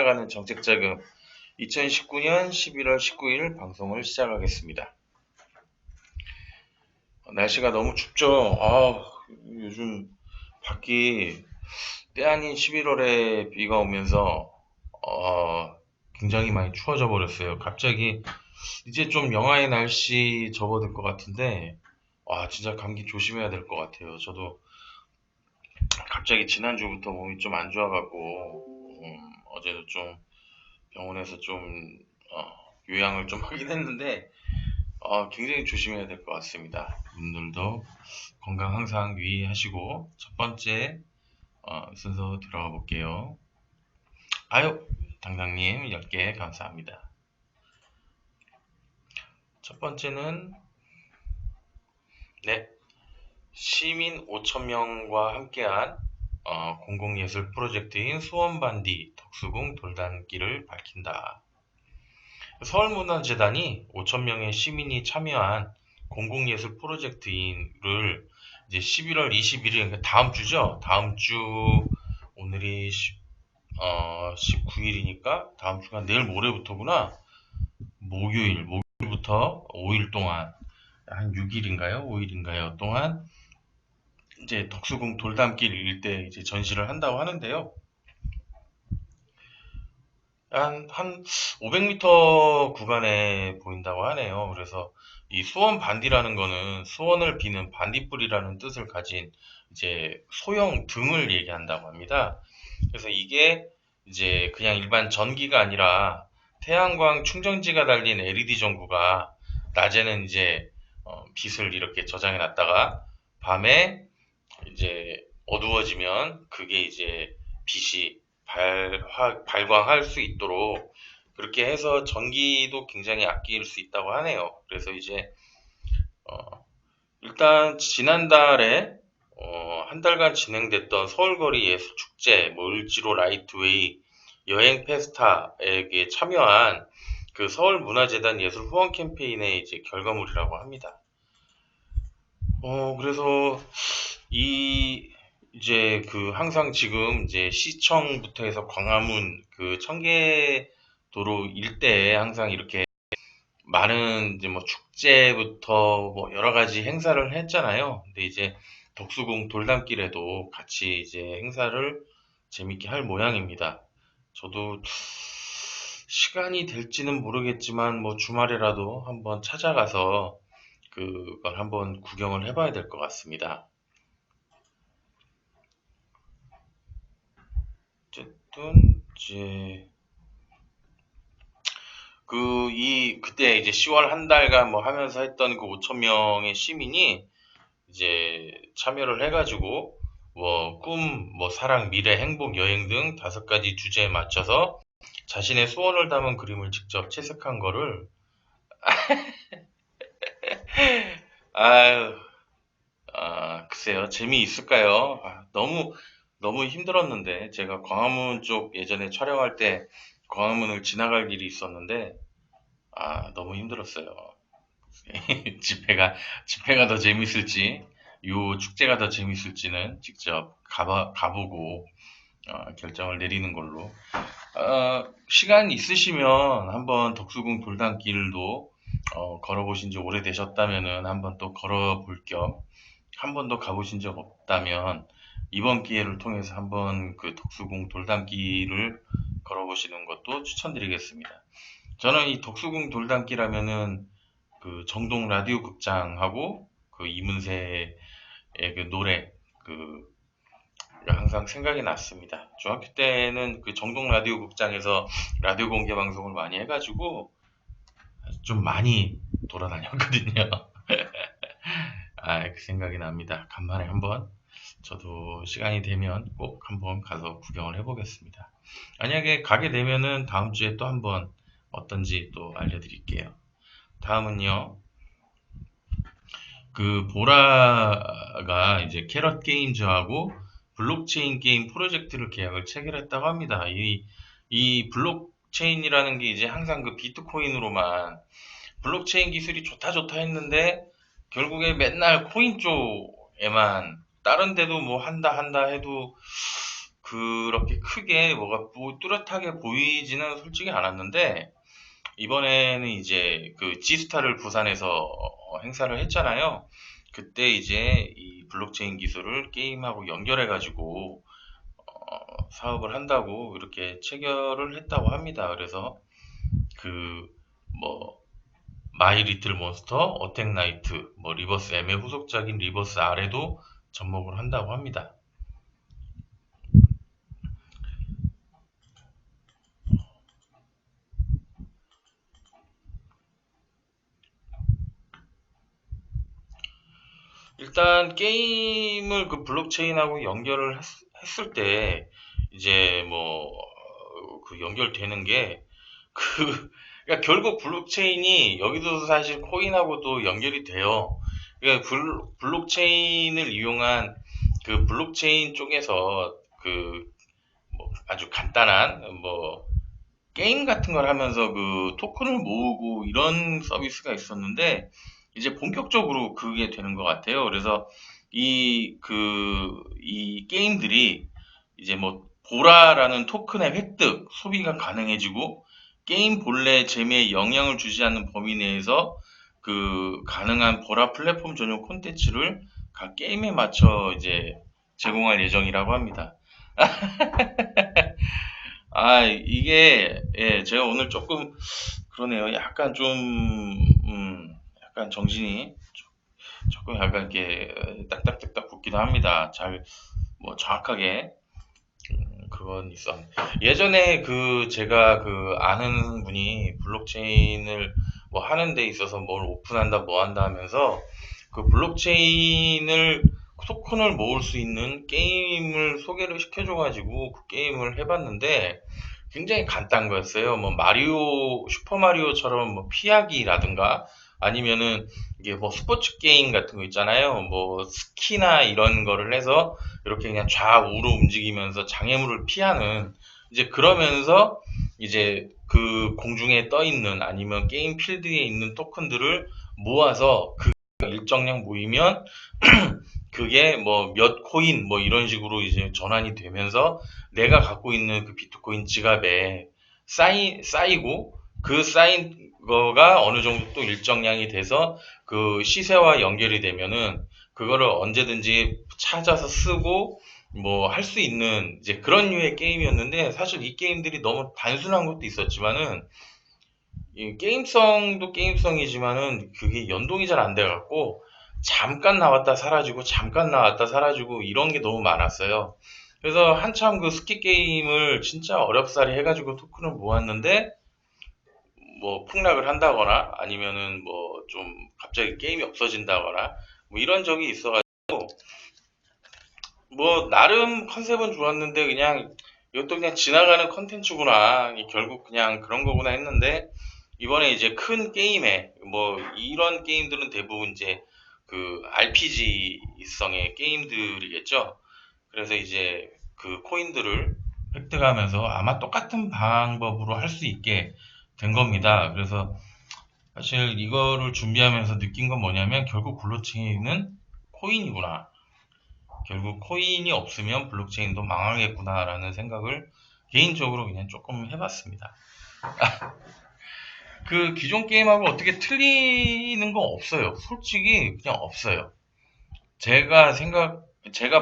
찾아가는 정책자금 2019년 11월 19일 방송을 시작하겠습니다. 날씨가 너무 춥죠? 요즘 밖이 때 아닌 11월에 비가 오면서 굉장히 많이 추워져 버렸어요. 갑자기 이제 좀 영하의 날씨 접어들 것 같은데 진짜 감기 조심해야 될 것 같아요. 저도 갑자기 지난주부터 몸이 좀 안 좋아갖고 어제도 좀 병원에서 좀 요양을 좀 하긴 했는데 굉장히 조심해야 될 것 같습니다. 분들도 건강 항상 유의하시고 첫 번째 순서 들어가 볼게요. 아유, 당당님 10개 감사합니다. 첫 번째는 네, 시민 5,000명과 함께한 공공예술 프로젝트인 수원반디 덕수궁 돌담길을 밝힌다. 서울문화재단이 5,000명의 시민이 참여한 공공예술 프로젝트를 이제 11월 21일, 그러니까 다음 주죠. 다음 주, 오늘이 19일이니까 다음 주가 내일 모레부터구나. 목요일부터 5일 동안, 한 6일인가요? 5일인가요? 동안 이제 덕수궁 돌담길 일대 이제 전시를 한다고 하는데요. 한 500m 구간에 보인다고 하네요. 그래서 이 수원 반디라는 거는 수원을 비는 반딧불이라는 뜻을 가진 이제 소형 등을 얘기한다고 합니다. 그래서 이게 이제 그냥 일반 전기가 아니라 태양광 충전지가 달린 LED 전구가 낮에는 이제 빛을 이렇게 저장해 놨다가 밤에 이제 어두워지면 그게 이제 빛이 발광할 수 있도록 그렇게 해서 전기도 굉장히 아낄 수 있다고 하네요. 그래서 이제 일단 지난달에 한 달간 진행됐던 서울거리 예술축제, 을지로 라이트웨이 여행 페스타에 참여한 그 서울문화재단 예술 후원 캠페인의 이제 결과물이라고 합니다. 그래서 이 이제 그 항상 지금 이제 시청부터 해서 광화문 그 청계도로 일대에 항상 이렇게 많은 이제 뭐 축제부터 뭐 여러 가지 행사를 했잖아요. 근데 이제 덕수궁 돌담길에도 같이 이제 행사를 재밌게 할 모양입니다. 저도 시간이 될지는 모르겠지만 뭐 주말에라도 한번 찾아가서 그걸 한번 구경을 해봐야 될 것 같습니다. 어쨌든 이제 그때 이제 10월 한 달간 뭐 하면서 했던 그 5천 명의 시민이 이제 참여를 해가지고 뭐 꿈, 뭐 사랑, 미래, 행복, 여행 등 5가지 주제에 맞춰서 자신의 소원을 담은 그림을 직접 채색한 거를 아유, 글쎄요, 재미있을까요? 너무 힘들었는데, 제가 광화문 쪽 예전에 촬영할 때 광화문을 지나갈 일이 있었는데, 너무 힘들었어요. 집회가 더 재밌을지, 요 축제가 더 재밌을지는 직접 가보고, 결정을 내리는 걸로. 시간 있으시면 한번 덕수궁 돌담길도, 걸어보신 지 오래되셨다면은 한번 또 걸어볼 겸, 한 번도 가보신 적 없다면, 이번 기회를 통해서 한번 그 덕수궁 돌담길을 걸어보시는 것도 추천드리겠습니다. 저는 이 덕수궁 돌담길 하면은 그 정동 라디오 극장하고 그 이문세의 그 노래 그 항상 생각이 났습니다. 중학교 때는 그 정동 라디오 극장에서 라디오 공개 방송을 많이 해가지고 좀 많이 돌아다녔거든요. 그 생각이 납니다. 간만에 한번 저도 시간이 되면 꼭 한번 가서 구경을 해보겠습니다. 만약에 가게 되면은 다음 주에 또 한번 어떤지 또 알려드릴게요. 다음은요. 그 보라가 이제 캐럿 게임즈하고 블록체인 게임 프로젝트를 계약을 체결했다고 합니다. 이 블록체인이라는 게 이제 항상 그 비트코인으로만 블록체인 기술이 좋다 좋다 했는데 결국에 맨날 코인 쪽에만 다른 데도 뭐 한다 해도 그렇게 크게 뭐가 뚜렷하게 보이지는 솔직히 않았는데, 이번에는 이제 그 지스타를 부산에서 행사를 했잖아요. 그때 이제 이 블록체인 기술을 게임하고 연결해가지고 사업을 한다고 이렇게 체결을 했다고 합니다. 그래서 그 뭐 마이 리틀 몬스터, 어택 나이트, 뭐 리버스 M의 후속작인 리버스 R에도 접목을 한다고 합니다. 일단 게임을 그 블록체인하고 연결을 했을 때 이제 뭐 그 연결되는 게 그 그러니까 결국 블록체인이 여기도 사실 코인하고도 연결이 돼요. 그러니까 블록체인을 이용한 그 블록체인 쪽에서 그 뭐 아주 간단한 뭐 게임 같은 걸 하면서 그 토큰을 모으고 이런 서비스가 있었는데 이제 본격적으로 그게 되는 것 같아요. 그래서 이 게임들이 이제 뭐 보라라는 토큰의 획득, 소비가 가능해지고 게임 본래 재미에 영향을 주지 않는 범위 내에서 그 가능한 보라 플랫폼 전용 콘텐츠를 각 게임에 맞춰 이제 제공할 예정이라고 합니다. 아, 이게, 예, 제가 오늘 조금, 그러네요. 약간 좀, 약간 정신이 조금 약간 이렇게 딱딱딱딱 붙기도 합니다. 뭐, 정확하게, 그건 있었. 예전에 제가 아는 분이 블록체인을 뭐 하는 데 있어서 뭘 오픈한다, 뭐 한다 하면서 그 블록체인을 토큰을 모을 수 있는 게임을 소개를 시켜줘가지고 그 게임을 해봤는데 굉장히 간단한 거였어요. 뭐 슈퍼 마리오처럼 뭐 피하기라든가 아니면은 이게 뭐 스포츠 게임 같은 거 있잖아요. 뭐 스키나 이런 거를 해서 이렇게 그냥 좌우로 움직이면서 장애물을 피하는 이제 그러면서 이제 그 공중에 떠 있는 아니면 게임 필드에 있는 토큰들을 모아서 그 일정량 모이면 그게 뭐 몇 코인 뭐 이런 식으로 이제 전환이 되면서 내가 갖고 있는 그 비트코인 지갑에 쌓이고 그 쌓인 거가 어느 정도 또 일정량이 돼서 그 시세와 연결이 되면은 그거를 언제든지 찾아서 쓰고 뭐 할 수 있는 이제 그런 류의 게임이었는데 사실 이 게임들이 너무 단순한 것도 있었지만은 이 게임성도 게임성이지만은 그게 연동이 잘 안 돼갖고 잠깐 나왔다 사라지고 잠깐 나왔다 사라지고 이런 게 너무 많았어요. 그래서 한참 그 스키 게임을 진짜 어렵사리 해가지고 토큰을 모았는데 뭐 폭락을 한다거나 아니면은 뭐 좀 갑자기 게임이 없어진다거나 뭐 이런 적이 있어가지고 뭐 나름 컨셉은 좋았는데 그냥 이것도 그냥 지나가는 컨텐츠구나 결국 그냥 그런 거구나 했는데 이번에 이제 큰 게임에 뭐 이런 게임들은 대부분 이제 그 RPG성의 게임들이겠죠. 그래서 이제 그 코인들을 획득하면서 아마 똑같은 방법으로 할 수 있게 된 겁니다. 그래서 사실 이거를 준비하면서 느낀 건 뭐냐면 결국 블록체인은 코인이구나. 결국 코인이 없으면 블록체인도 망하겠구나라는 생각을 개인적으로 그냥 조금 해봤습니다. 그 기존 게임하고 어떻게 틀리는 거 없어요. 솔직히 그냥 없어요. 제가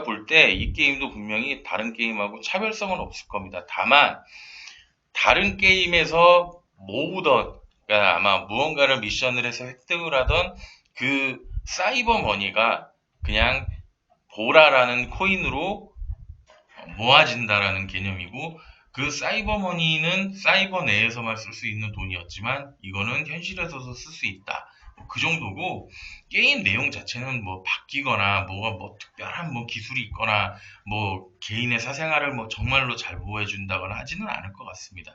볼 때 이 게임도 분명히 다른 게임하고 차별성은 없을 겁니다. 다만 다른 게임에서 모으던 그러니까 아마 무언가를 미션을 해서 획득을 하던 그 사이버 머니가 그냥 보라라는 코인으로 모아진다라는 개념이고 그 사이버 머니는 사이버 내에서만 쓸 수 있는 돈이었지만 이거는 현실에서도 쓸 수 있다. 그 정도고 게임 내용 자체는 뭐 바뀌거나 뭐가 뭐 특별한 뭐 기술이 있거나 뭐 개인의 사생활을 뭐 정말로 잘 보호해 준다거나 하지는 않을 것 같습니다.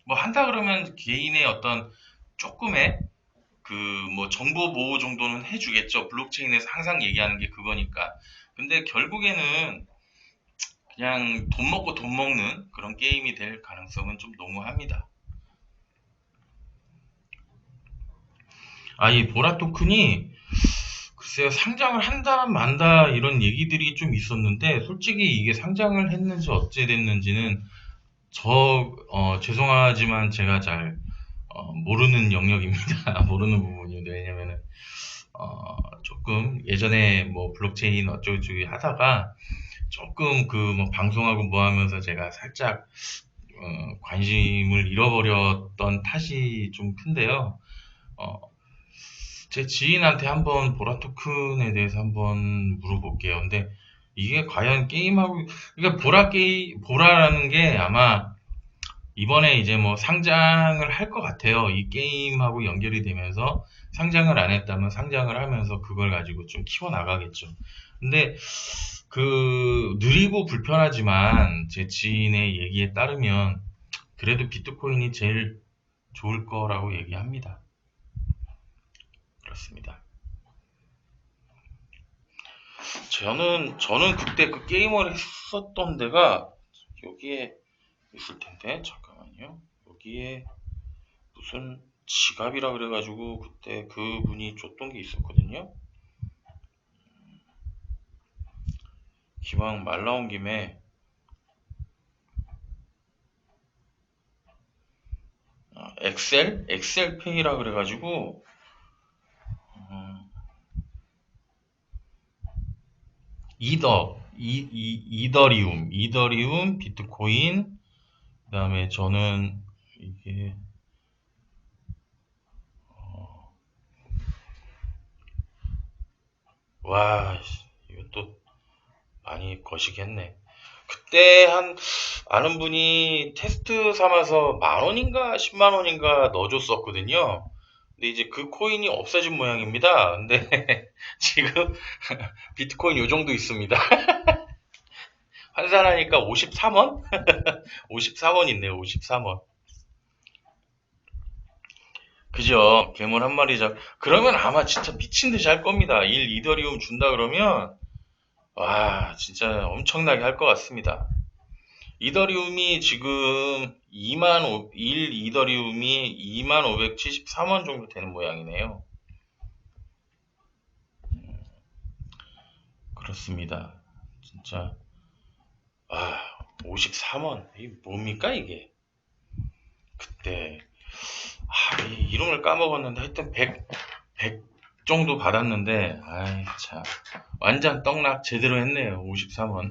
뭐 한다 그러면 개인의 어떤 조금의 그 뭐 정보 보호 정도는 해주겠죠. 블록체인에서 항상 얘기하는 게 그거니까. 근데 결국에는 그냥 돈 먹고 돈 먹는 그런 게임이 될 가능성은 좀 농후합니다. 아, 이 보라 토큰이 글쎄요, 상장을 한다, 만다, 이런 얘기들이 좀 있었는데, 솔직히 이게 상장을 했는지 어째 됐는지는 죄송하지만 제가 잘, 모르는 영역입니다. 모르는 부분입니다. 왜냐면은, 조금 예전에 뭐 블록체인 어쩌고저쩌고 하다가 조금 그 뭐 방송하고 뭐 하면서 제가 살짝, 관심을 잃어버렸던 탓이 좀 큰데요. 어, 제 지인한테 한번 보라 토큰에 대해서 한번 물어볼게요. 근데 이게 과연 게임하고, 그러니까 보라라는 게 아마 이번에 이제 뭐 상장을 할 것 같아요. 이 게임하고 연결이 되면서 상장을 안 했다면 상장을 하면서 그걸 가지고 좀 키워나가겠죠. 근데 느리고 불편하지만 제 지인의 얘기에 따르면 그래도 비트코인이 제일 좋을 거라고 얘기합니다. 그렇습니다. 저는 그때 그 게임을 했었던 데가 여기에 있을 텐데, 잠깐만요. 여기에 무슨 지갑이라 그래가지고 그때 그분이 줬던 게 있었거든요. 기왕 말 나온 김에, 엑셀페이라 그래가지고, 어, 이더리움, 비트코인, 그 다음에 저는 이게, 어, 와, 이것도 많이 거시기했네. 그때 아는 분이 테스트 삼아서 10,000원인가 100,000원인가 넣어줬었거든요. 근데 이제 그 코인이 없어진 모양입니다. 근데 지금 비트코인 요 정도 있습니다. 환산하니까 53원? 53원 있네요, 53원. 그죠? 괴물 한 마리 그러면 아마 진짜 미친 듯이 할 겁니다. 1 이더리움 준다 그러면, 와, 진짜 엄청나게 할 것 같습니다. 이더리움이 지금 1 이더리움이 2573원 정도 되는 모양이네요. 그렇습니다. 진짜, 아, 53원. 이게 뭡니까, 이게? 그때, 이름을 까먹었는데, 하여튼 100 정도 받았는데, 아이, 참. 완전 떡락 제대로 했네요, 53원.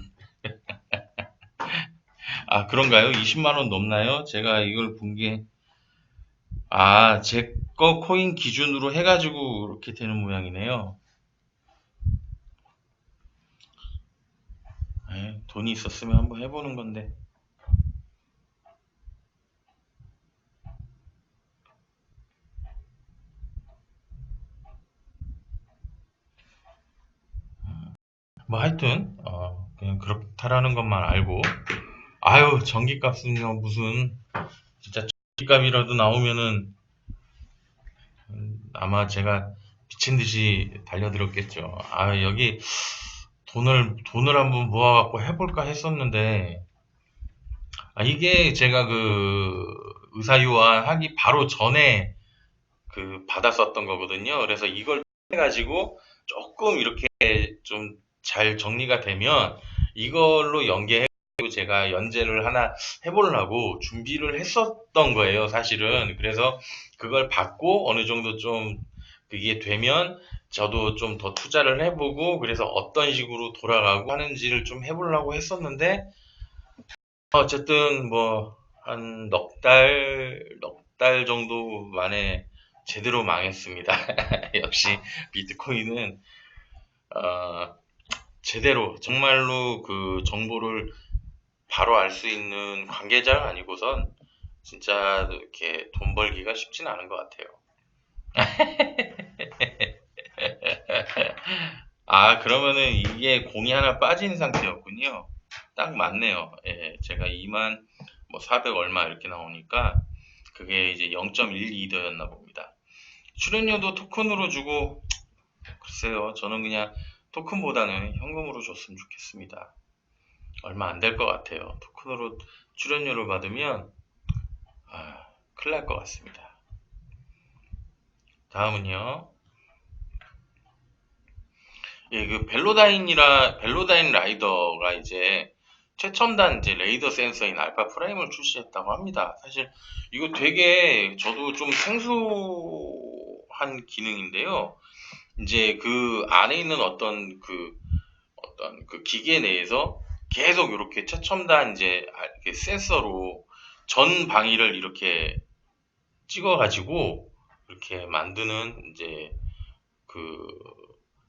아, 그런가요? 20만원 넘나요? 제가 이걸 본 게, 제 거 코인 기준으로 해가지고 이렇게 되는 모양이네요. 돈이 있었으면 한번 해보는 건데. 뭐 하여튼, 그냥 그렇다라는 것만 알고, 아유, 전기값은요, 무슨, 진짜 전기값이라도 나오면은, 아마 제가 미친 듯이 달려들었겠죠. 여기 돈을 한번 모아갖고 해볼까 했었는데, 이게 제가 의사유한 하기 바로 전에 받았었던 거거든요. 그래서 이걸 해가지고 조금 이렇게 좀 잘 정리가 되면 이걸로 연계해가지고 제가 연재를 하나 해보려고 준비를 했었던 거예요, 사실은. 그래서 그걸 받고 어느 정도 좀 그게 되면 저도 좀 더 투자를 해보고 그래서 어떤 식으로 돌아가고 하는지를 좀 해보려고 했었는데 어쨌든 뭐 한 넉 달 정도 만에 제대로 망했습니다. 역시 비트코인은 어, 제대로 정말로 그 정보를 바로 알 수 있는 관계자가 아니고선 진짜 이렇게 돈 벌기가 쉽진 않은 것 같아요. 그러면은 이게 공이 하나 빠진 상태였군요. 딱 맞네요. 예, 제가 2만 뭐 400 얼마 이렇게 나오니까 그게 이제 0.12더였나 봅니다. 출연료도 토큰으로 주고 글쎄요. 저는 그냥 토큰보다는 현금으로 줬으면 좋겠습니다. 얼마 안 될 것 같아요. 토큰으로 출연료를 받으면 큰일 날 것 같습니다. 다음은요. 예, 그 벨로다인 라이더가 이제 최첨단 이제 레이더 센서인 알파 프라임을 출시했다고 합니다. 사실 이거 되게 저도 좀 생소한 기능인데요. 이제 그 안에 있는 어떤 그 기계 내에서 계속 이렇게 최첨단 이제 이렇게 센서로 전 방위를 이렇게 찍어가지고 이렇게 만드는 이제 그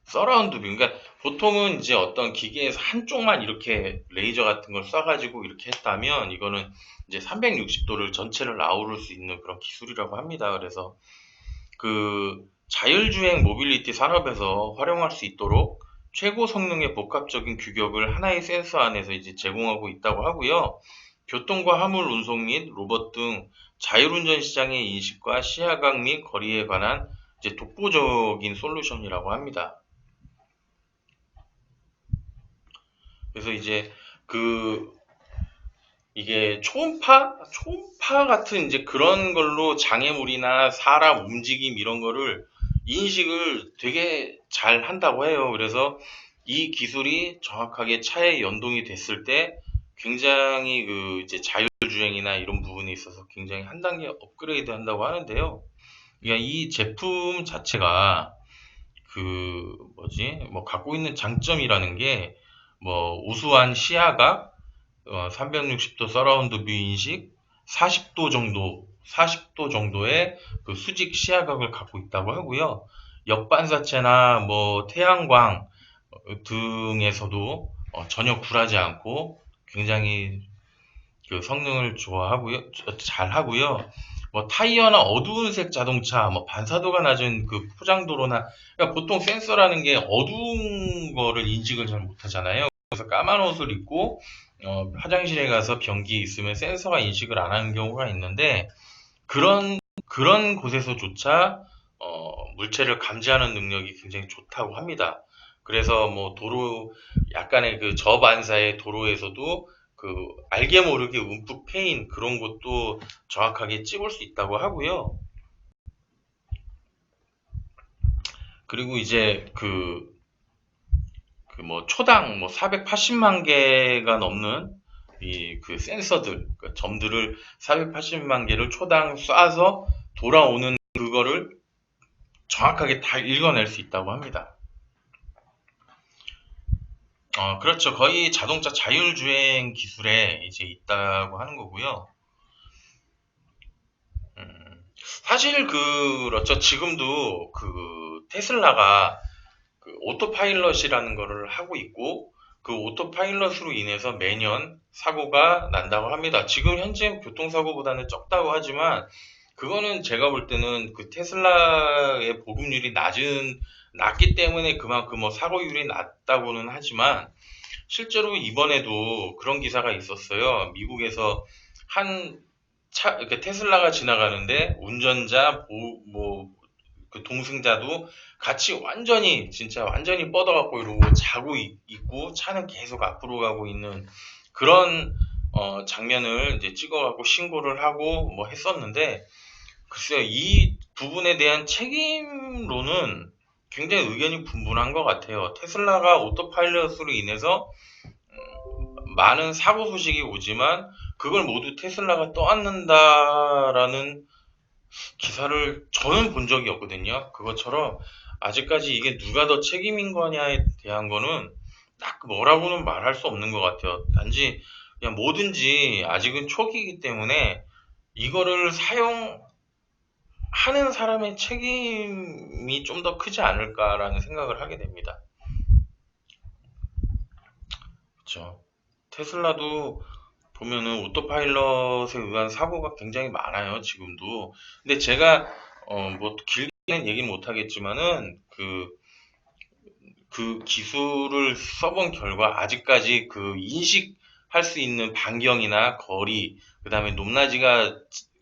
서라운드 뷰. 그러니까 보통은 이제 어떤 기계에서 한쪽만 이렇게 레이저 같은 걸 쏴가지고 이렇게 했다면 이거는 이제 360도를 전체를 아우를 수 있는 그런 기술이라고 합니다. 그래서 그 자율주행 모빌리티 산업에서 활용할 수 있도록 최고 성능의 복합적인 규격을 하나의 센서 안에서 이제 제공하고 있다고 하고요. 교통과 화물 운송 및 로봇 등 자율운전 시장의 인식과 시야각 및 거리에 관한 이제 독보적인 솔루션이라고 합니다. 그래서 이제 그 이게 초음파 같은 이제 그런 걸로 장애물이나 사람 움직임 이런 거를 인식을 되게 잘 한다고 해요. 그래서 이 기술이 정확하게 차에 연동이 됐을 때 굉장히 그 이제 자율주행이나 이런 부분에 있어서 굉장히 한 단계 업그레이드 한다고 하는데요. 그러니까 이 제품 자체가 그 뭐지? 뭐 갖고 있는 장점이라는 게 뭐 우수한 시야각, 360도 서라운드 뷰 인식, 40도 정도의 그 수직 시야각을 갖고 있다고 하고요. 역반사체나 뭐 태양광 등에서도 전혀 굴하지 않고 굉장히 그 성능을 잘 하고요. 뭐 타이어나 어두운 색 자동차, 뭐 반사도가 낮은 그 포장도로나, 그러니까 보통 센서라는 게 어두운 거를 인식을 잘 못하잖아요. 그래서 까만 옷을 입고 화장실에 가서 변기 있으면 센서가 인식을 안 하는 경우가 있는데 그런 곳에서조차 물체를 감지하는 능력이 굉장히 좋다고 합니다. 그래서 뭐 약간의 그 저반사의 도로에서도 그 알게 모르게 움푹 패인 그런 것도 정확하게 찍을 수 있다고 하고요. 그리고 이제 뭐 초당 뭐 480만 개가 넘는 이 그 센서들, 그 점들을 480만 개를 초당 쏴서 돌아오는 그거를 정확하게 다 읽어낼 수 있다고 합니다. 그렇죠. 거의 자동차 자율주행 기술에 이제 있다고 하는 거고요. 사실 그렇죠. 지금도 그 테슬라가 그 오토파일럿이라는 거를 하고 있고 그 오토파일럿으로 인해서 매년 사고가 난다고 합니다. 지금 현재 교통사고보다는 적다고 하지만 그거는 제가 볼 때는 그 테슬라의 보급률이 낮기 때문에 그만큼 뭐 사고율이 낮다고는 하지만 실제로 이번에도 그런 기사가 있었어요. 미국에서 한 그 테슬라가 지나가는데 운전자, 그 동승자도 같이 진짜 완전히 뻗어갖고 이러고 자고 있고 차는 계속 앞으로 가고 있는 그런 장면을 이제 찍어갖고 신고를 하고 뭐 했었는데 글쎄요, 이 부분에 대한 책임론은 굉장히 의견이 분분한 것 같아요. 테슬라가 오토파일럿으로 인해서 많은 사고 소식이 오지만 그걸 모두 테슬라가 떠안는다라는 기사를 저는 본 적이 없거든요. 그것처럼 아직까지 이게 누가 더 책임인 거냐에 대한 거는 딱 뭐라고는 말할 수 없는 것 같아요. 단지 그냥 뭐든지 아직은 초기이기 때문에 이거를 사용하는 사람의 책임이 좀 더 크지 않을까라는 생각을 하게 됩니다. 그렇죠. 테슬라도 보면은 오토파일럿에 의한 사고가 굉장히 많아요, 지금도. 근데 제가 뭐 길게는 얘기는 못 하겠지만은 그 기술을 써본 결과 아직까지 그 인식할 수 있는 반경이나 거리, 그다음에 높낮이가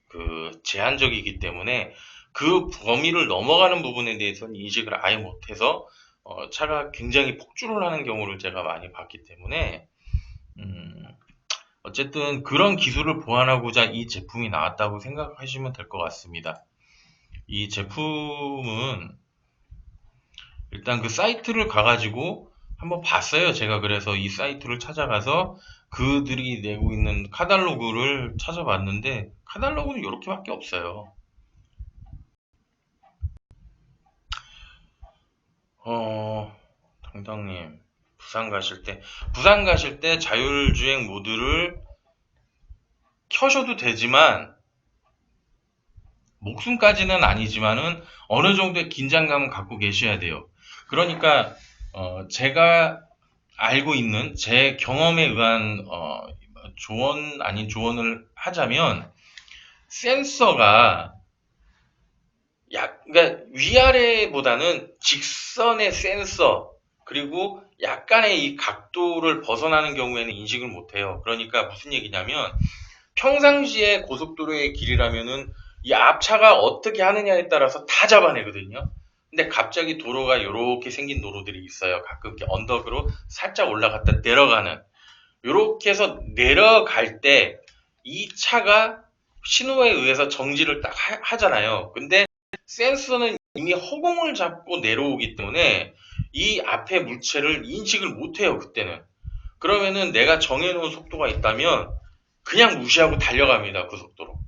그 제한적이기 때문에 그 범위를 넘어가는 부분에 대해서는 인식을 아예 못해서 차가 굉장히 폭주를 하는 경우를 제가 많이 봤기 때문에 음, 어쨌든 그런 기술을 보완하고자 이 제품이 나왔다고 생각하시면 될 것 같습니다. 이 제품은 일단 그 사이트를 가가지고 한번 봤어요. 제가 그래서 이 사이트를 찾아가서 그들이 내고 있는 카탈로그를 찾아봤는데 카탈로그는 이렇게밖에 없어요. 어, 당당님, 부산 가실 때 자율주행 모드를 켜셔도 되지만, 목숨까지는 아니지만은 어느 정도의 긴장감은 갖고 계셔야 돼요. 그러니까, 제가 알고 있는 제 경험에 의한, 조언 아닌 조언을 하자면, 센서가 그러니까 위아래보다는 직선의 센서, 그리고 약간의 이 각도를 벗어나는 경우에는 인식을 못해요. 그러니까 무슨 얘기냐면, 평상시에 고속도로의 길이라면은 이 앞차가 어떻게 하느냐에 따라서 다 잡아내거든요. 근데 갑자기 도로가 이렇게 생긴 도로들이 있어요. 가끔 이렇게 언덕으로 살짝 올라갔다 내려가는. 이렇게 해서 내려갈 때 이 차가 신호에 의해서 정지를 딱 하잖아요. 근데 센서는 이미 허공을 잡고 내려오기 때문에 이 앞에 물체를 인식을 못해요, 그때는. 그러면은 내가 정해놓은 속도가 있다면 그냥 무시하고 달려갑니다, 그 속도로.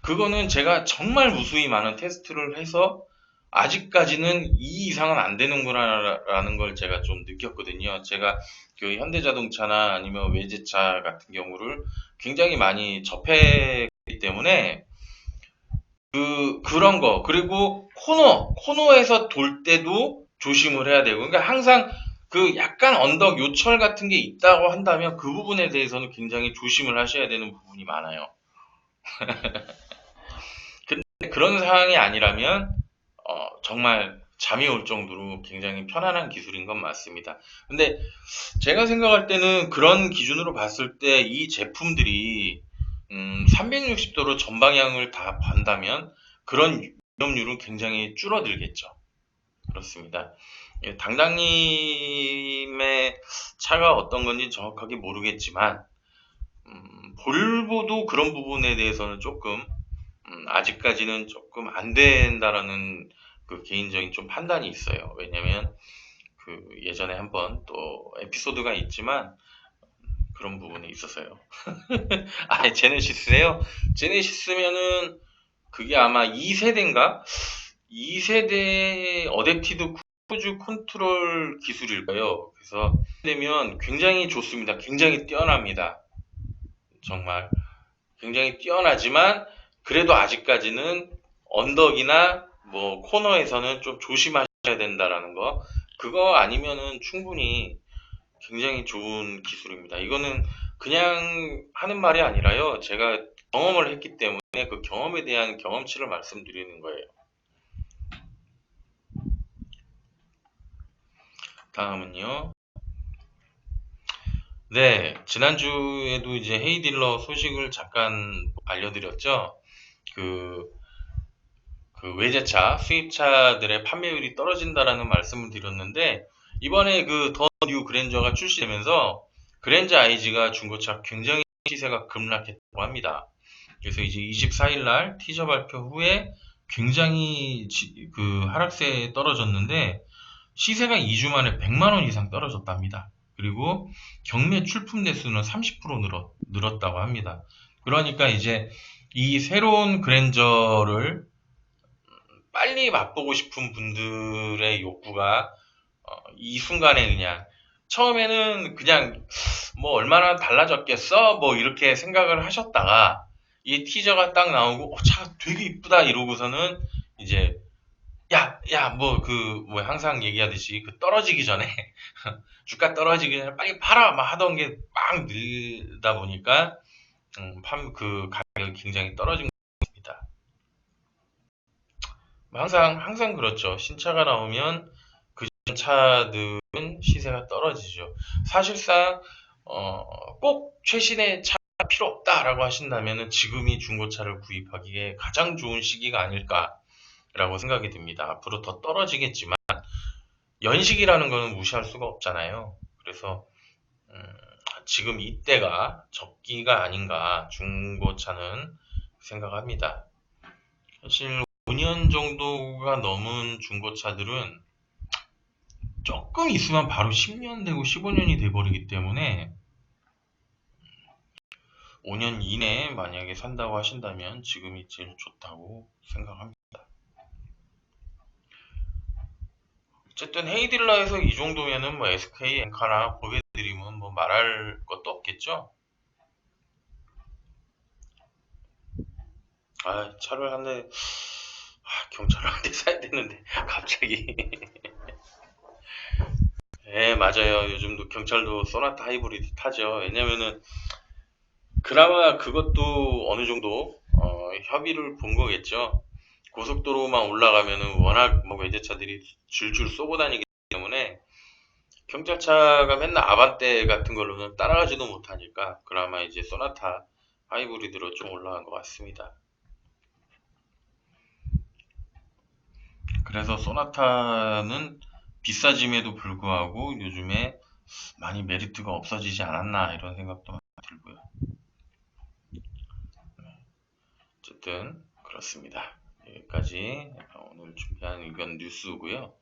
그거는 제가 정말 무수히 많은 테스트를 해서 아직까지는 이 이상은 안 되는구나라는 걸 제가 좀 느꼈거든요. 제가 그 현대자동차나 아니면 외제차 같은 경우를 굉장히 많이 접했기 때문에 그런 거. 그리고 코너에서 돌 때도 조심을 해야 되고. 그러니까 항상 그 약간 언덕 요철 같은 게 있다고 한다면 그 부분에 대해서는 굉장히 조심을 하셔야 되는 부분이 많아요. 근데 그런 상황이 아니라면 정말 잠이 올 정도로 굉장히 편안한 기술인 건 맞습니다. 근데 제가 생각할 때는 그런 기준으로 봤을 때 이 제품들이 360도로 전방향을 다 반다면 그런 위험률은 굉장히 줄어들겠죠. 그렇습니다. 예, 당당님의 차가 어떤 건지 정확하게 모르겠지만 볼보도 그런 부분에 대해서는 조금 아직까지는 조금 안 된다라는 그 개인적인 좀 판단이 있어요. 왜냐면 그 예전에 한번 또 에피소드가 있지만 그런 부분이 있었어요. 아, 제네시스요? 제네시스면은 그게 아마 2세대인가? 2세대 어댑티드 크루즈 컨트롤 기술일 거예요. 그래서 되면 굉장히 좋습니다. 굉장히 뛰어납니다. 정말 굉장히 뛰어나지만 그래도 아직까지는 언덕이나 뭐 코너에서는 좀 조심하셔야 된다라는 거. 그거 아니면은 충분히 굉장히 좋은 기술입니다. 이거는 그냥 하는 말이 아니라요. 제가 경험을 했기 때문에 그 경험에 대한 경험치를 말씀드리는 거예요. 다음은요. 네, 지난주에도 이제 헤이딜러 소식을 잠깐 알려드렸죠. 그, 그 외제차, 수입차들의 판매율이 떨어진다라는 말씀을 드렸는데, 이번에 그 더 뉴 그랜저가 출시되면서 그랜저 IG가 중고차 굉장히 시세가 급락했다고 합니다. 그래서 이제 24일 날 티저 발표 후에 굉장히 그 하락세에 떨어졌는데, 시세가 2주 만에 100만 원 이상 떨어졌답니다. 그리고 경매 출품 대수는 30% 늘었다고 합니다. 그러니까 이제 이 새로운 그랜저를 빨리 맛보고 싶은 분들의 욕구가 이 순간에 그냥 처음에는 그냥 뭐 얼마나 달라졌겠어 뭐 이렇게 생각을 하셨다가 이 티저가 딱 나오고 차 되게 이쁘다 이러고서는 이제 뭐 항상 얘기하듯이 그 떨어지기 전에, 주가 떨어지기 전에 빨리 팔아! 막 하던 게 막 늘다 보니까, 그 가격이 굉장히 떨어진 겁니다. 뭐 항상 그렇죠. 신차가 나오면 그 전 차들은 시세가 떨어지죠. 사실상, 꼭 최신의 차가 필요 없다라고 하신다면은 지금이 중고차를 구입하기에 가장 좋은 시기가 아닐까라고 생각이 듭니다. 앞으로 더 떨어지겠지만, 연식이라는 거는 무시할 수가 없잖아요. 그래서 음, 지금 이때가 적기가 아닌가 중고차는 생각합니다. 사실 5년 정도가 넘은 중고차들은 조금 있으면 바로 10년 되고 15년이 돼버리기 때문에 5년 이내에 만약에 산다고 하신다면 지금이 제일 좋다고 생각합니다. 어쨌든 헤이딜러에서 이 정도면은 뭐 SK 엔카나 보게드림은 뭐 말할 것도 없겠죠. 차를 한 대, 경차를 한 대 사야 되는데 갑자기. 예, 맞아요. 요즘도 경찰도 소나타 하이브리드 타죠. 왜냐면은 그나마 그것도 어느 정도 협의를 본 거겠죠. 고속도로만 올라가면은 워낙 뭐 외제차들이 줄줄 쏘고 다니기 때문에 경찰차가 맨날 아반떼 같은 걸로는 따라가지도 못하니까 그나마 이제 소나타 하이브리드로 좀 올라간 것 같습니다. 그래서 소나타는 비싸짐에도 불구하고 요즘에 많이 메리트가 없어지지 않았나 이런 생각도 많이 들고요. 어쨌든 그렇습니다. 여기까지 오늘 준비한 의견 뉴스고요.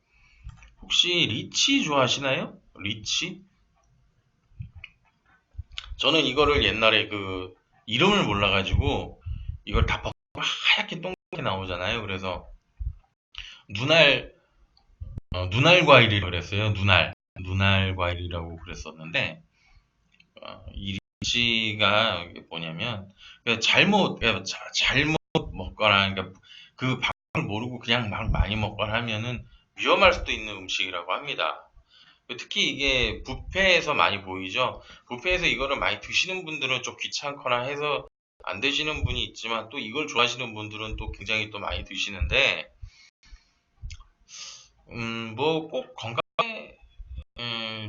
혹시 리치 좋아하시나요? 리치? 저는 이거를 옛날에 그 이름을 몰라가지고 이걸 다 벗고 하얗게 동그랗게 나오잖아요. 그래서 눈알 눈알 과일이라고 그랬어요. 눈알 과일이라고 그랬었는데 이 리치가 뭐냐면 잘못 먹거나 그러니까 그 방법을 모르고 그냥 막 많이 먹거나 하면은 위험할 수도 있는 음식이라고 합니다. 특히 이게 뷔페에서 많이 보이죠. 뷔페에서 이거를 많이 드시는 분들은 좀 귀찮거나 해서 안 드시는 분이 있지만 또 이걸 좋아하시는 분들은 또 굉장히 또 많이 드시는데 뭐 꼭 건강에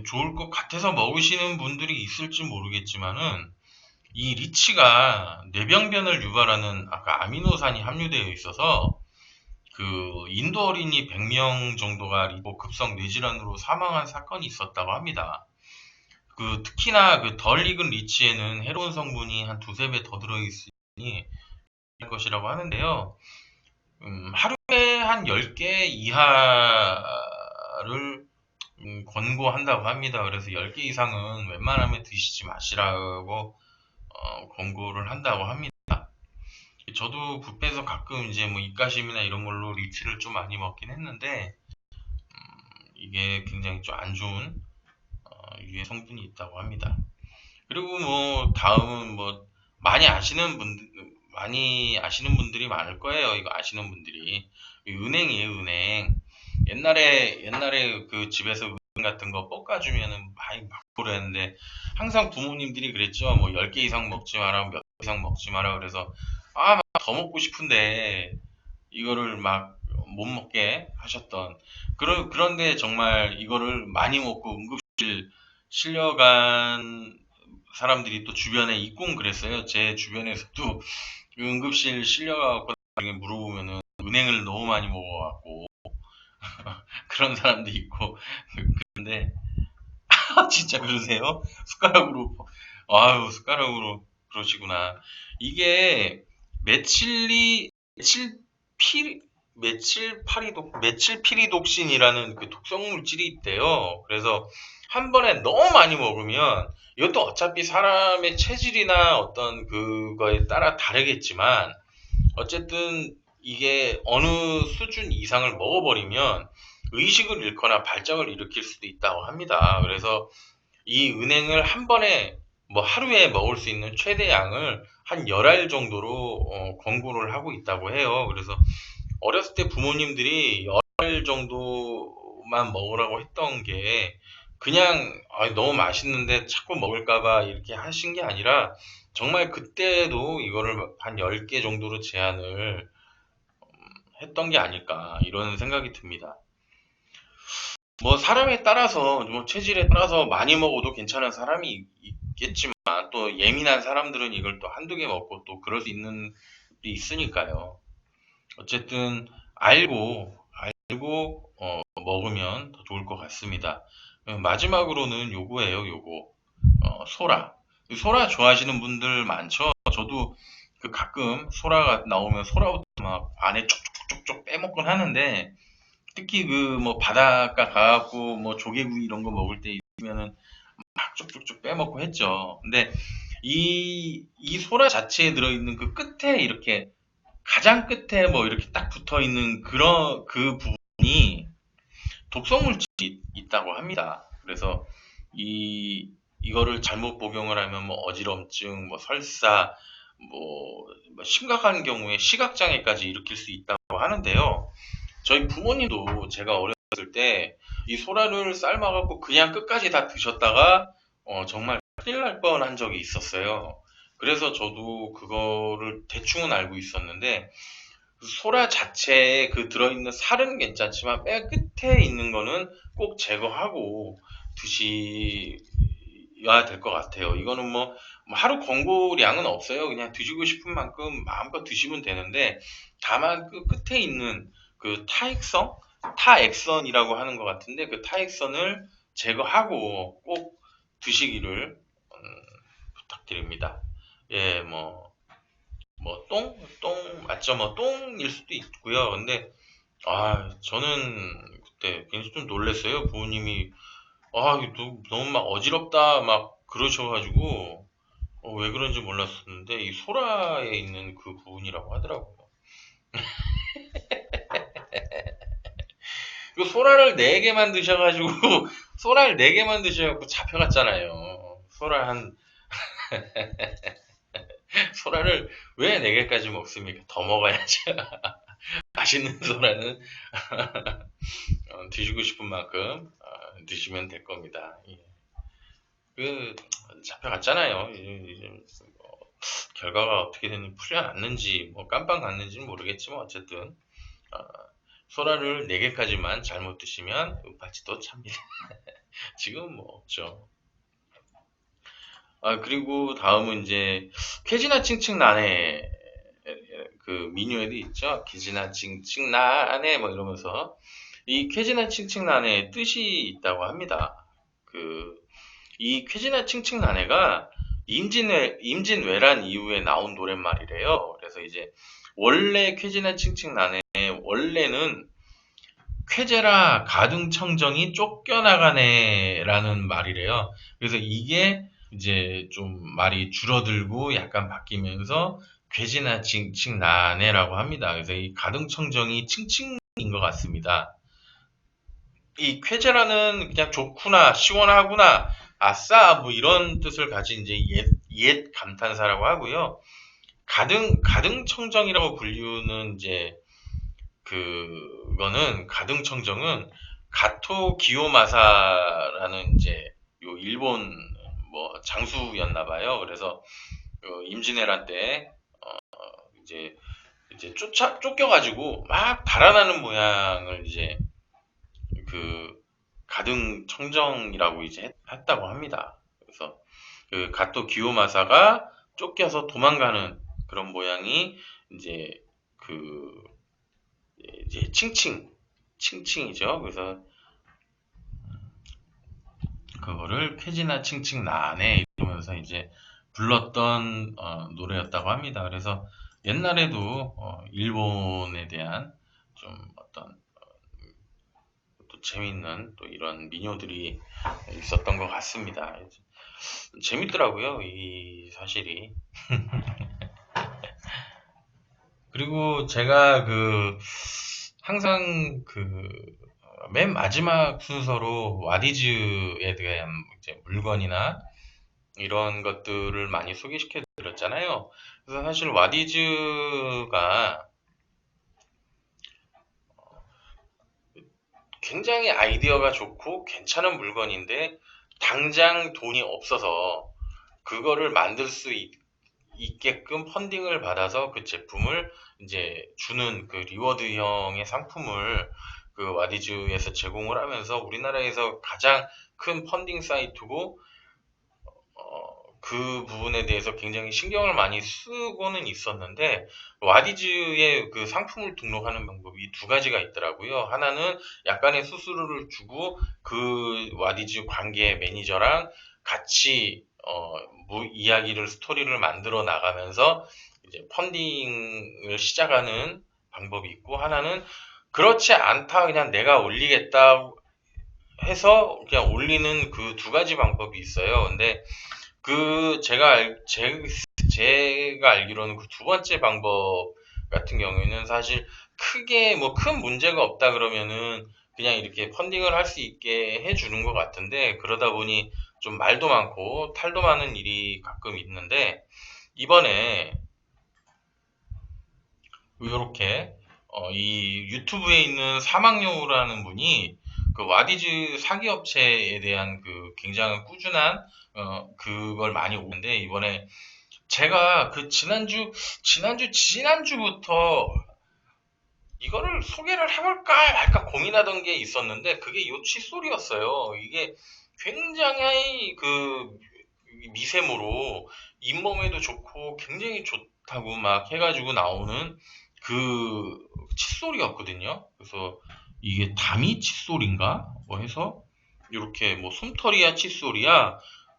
좋을 것 같아서 먹으시는 분들이 있을지 모르겠지만은 이 리치가 뇌병변을 유발하는 아까 아미노산이 함유되어 있어서 그 인도 어린이 100명 정도가 리보급성 뇌질환으로 사망한 사건이 있었다고 합니다. 그 특히나 그 덜 익은 리치에는 해로운 성분이 한 두세 배 더 들어있으니 할 것이라고 하는데요. 하루에 한 10개 이하를 권고한다고 합니다. 그래서 10개 이상은 웬만하면 드시지 마시라고 권고를 한다고 합니다. 저도 뷔페에서 가끔 이제 뭐 입가심이나 이런 걸로 리치를 좀 많이 먹긴 했는데 이게 굉장히 좀 안 좋은 유해 성분이 있다고 합니다. 그리고 뭐 다음은 뭐 많이 아시는 분들이 많을 거예요. 이거 아시는 분들이 은행이에요, 은행. 옛날에 그 집에서 은행 같은 거 볶아주면은 많이 막 그랬는데 항상 부모님들이 그랬죠. 뭐 10개 이상 먹지 마라, 몇 개 이상 먹지 마라. 그래서 막 더 먹고 싶은데 이거를 막 못 먹게 하셨던 그런데 정말 이거를 많이 먹고 응급실 실려간 사람들이 또 주변에 있곤 그랬어요. 제 주변에서도 응급실 실려가고 나중에 물어보면은 은행을 너무 많이 먹어갖고 그런 사람도 있고 그런데 진짜 그러세요? 숟가락으로 아유 숟가락으로 그러시구나. 이게 메칠리 메칠피 메칠피리독신이라는 그 독성 물질이 있대요. 그래서 한 번에 너무 많이 먹으면 이것도 어차피 사람의 체질이나 어떤 그거에 따라 다르겠지만 어쨌든 이게 어느 수준 이상을 먹어버리면 의식을 잃거나 발작을 일으킬 수도 있다고 합니다. 그래서 이 은행을 한 번에 뭐 하루에 먹을 수 있는 최대 양을 한 10알 정도로 권고를 하고 있다고 해요. 그래서 어렸을 때 부모님들이 10알 정도만 먹으라고 했던 게 그냥 너무 맛있는데 자꾸 먹을까봐 이렇게 하신 게 아니라 정말 그때도 이거를 한 10개 정도로 제한을 했던 게 아닐까 이런 생각이 듭니다. 뭐 사람에 따라서 뭐 체질에 따라서 많이 먹어도 괜찮은 사람이 있겠지만 또 예민한 사람들은 이걸 또 한두 개 먹고 또 그럴 수 있는 일이 있으니까요. 어쨌든 알고 먹으면 더 좋을 것 같습니다. 마지막으로는 요거예요, 요거. 소라 좋아하시는 분들 많죠? 저도 그 가끔 소라가 나오면 소라부터 막 안에 쪽쪽쪽쪽 빼먹곤 하는데 특히 그 뭐 바닷가 가갖고 뭐 조개구이 이런 거 먹을 때 있으면은 막 쭉쭉쭉 빼먹고 했죠. 근데 이 소라 자체에 들어있는 그 끝에 이렇게 가장 끝에 뭐 이렇게 딱 붙어 있는 그런 그 부분이 독성 물질이 있다고 합니다. 그래서 이거를 잘못 복용을 하면 뭐 어지럼증, 뭐 설사, 뭐 심각한 경우에 시각장애까지 일으킬 수 있다고 하는데요. 저희 부모님도 제가 어렸을 때 이 소라를 삶아갖고 그냥 끝까지 다 드셨다가 정말 큰일 날 뻔한 적이 있었어요. 그래서 저도 그거를 대충은 알고 있었는데 그 소라 자체에 그 들어있는 살은 괜찮지만 뼈 끝에 있는 거는 꼭 제거하고 드셔야 될 것 같아요. 이거는 뭐 하루 권고량은 없어요. 그냥 드시고 싶은 만큼 마음껏 드시면 되는데 다만 그 끝에 있는 그 타액선이라고 하는 것 같은데 그 타액선을 제거하고 꼭 드시기를 부탁드립니다. 예, 똥, 맞죠? 뭐, 똥일 수도 있고요. 근데, 저는 그때 굉장히 좀 놀랐어요. 부모님이, 이거 너무 막 어지럽다, 막 그러셔가지고, 왜 그런지 몰랐었는데, 이 소라에 있는 그 부분이라고 하더라고요. 그 소라를 4개 만드셔가지고, 소라를 4개 만드셔가지고 잡혀갔잖아요. 소라를 왜 4개까지 먹습니까? 더 먹어야죠. 맛있는 소라는 드시고 싶은 만큼 드시면 될 겁니다. 예. 그 잡혀갔잖아요. 이제 결과가 어떻게 됐는지 풀려났는지 뭐 깜빵 갔는지는 모르겠지만 어쨌든 어, 소라를 4개까지만 잘못 드시면 은파치도 찹니다. 지금 뭐 없죠. 그리고 다음은 이제 쾌지나 칭칭나네 그 민요에도 있죠. 쾌지나 칭칭나네 뭐 이러면서 이 쾌지나 칭칭나네의 뜻이 있다고 합니다. 이 쾌지나 칭칭나네가 임진왜란 이후에 나온 노랫말이래요. 그래서 이제 원래 쾌지나 칭칭나네 원래는 쾌제라 가등청정이 쫓겨나가네라는 말이래요. 그래서 이게 이제 좀 말이 줄어들고 약간 바뀌면서 괴지나 칭칭나네라고 합니다. 그래서 이 가등청정이 칭칭인 것 같습니다. 이 쾌제라는 그냥 좋구나, 시원하구나, 아싸, 뭐 이런 뜻을 가진 이제 옛 감탄사라고 하고요. 가등청정이라고 불리우는 이제 그거는 가등청정은 가토 기요마사라는 이제 요 일본 뭐 장수였나 봐요. 그래서 임진왜란 때 이제 쫓겨가지고 막 달아나는 모양을 이제 그 가등청정이라고 이제 했다고 합니다. 그래서 그 가토 기요마사가 쫓겨서 도망가는 그런 모양이 이제 그 이제 칭칭이죠. 그래서 그거를 쾌지나 칭칭나네 이러면서 이제 불렀던 노래였다고 합니다. 그래서 옛날에도 일본에 대한 좀 어떤 또 재밌는 또 이런 민요들이 있었던 것 같습니다. 재밌더라고요, 이 사실이. 그리고 제가 항상 맨 마지막 순서로 와디즈에 대한 이제 물건이나 이런 것들을 많이 소개시켜 드렸잖아요. 그래서 사실 와디즈가 굉장히 아이디어가 좋고 괜찮은 물건인데 당장 돈이 없어서 그거를 만들 수 있게끔 펀딩을 받아서 그 제품을 이제 주는 그 리워드형의 상품을 그 와디즈에서 제공을 하면서 우리나라에서 가장 큰 펀딩 사이트고 그 부분에 대해서 굉장히 신경을 많이 쓰고는 있었는데 와디즈의 그 상품을 등록하는 방법이 두 가지가 있더라고요. 하나는 약간의 수수료를 주고 그 와디즈 관계 매니저랑 같이 이야기를 스토리를 만들어 나가면서 이제 펀딩을 시작하는 방법이 있고 하나는 그렇지 않다, 그냥 내가 올리겠다 해서 그냥 올리는 그 두 가지 방법이 있어요. 근데 제가 알기로는 그 두 번째 방법 같은 경우에는 사실 크게 뭐 큰 문제가 없다 그러면은 그냥 이렇게 펀딩을 할 수 있게 해주는 것 같은데, 그러다 보니 좀 말도 많고 탈도 많은 일이 가끔 있는데, 이번에 이렇게 이 유튜브에 있는 사막여우라는 분이 그 와디즈 사기 업체에 대한 그 굉장히 꾸준한 그걸 많이 오는데, 이번에 제가 그 지난주부터 이거를 소개를 해볼까 말까 고민하던 게 있었는데, 그게 요 칫솔이었어요. 이게 굉장히 그 미세모로 잇몸에도 좋고 굉장히 좋다고 막 해가지고 나오는 그 칫솔이었거든요. 그래서 이게 다미 칫솔인가? 뭐 해서 이렇게 뭐 솜털이야 칫솔이야.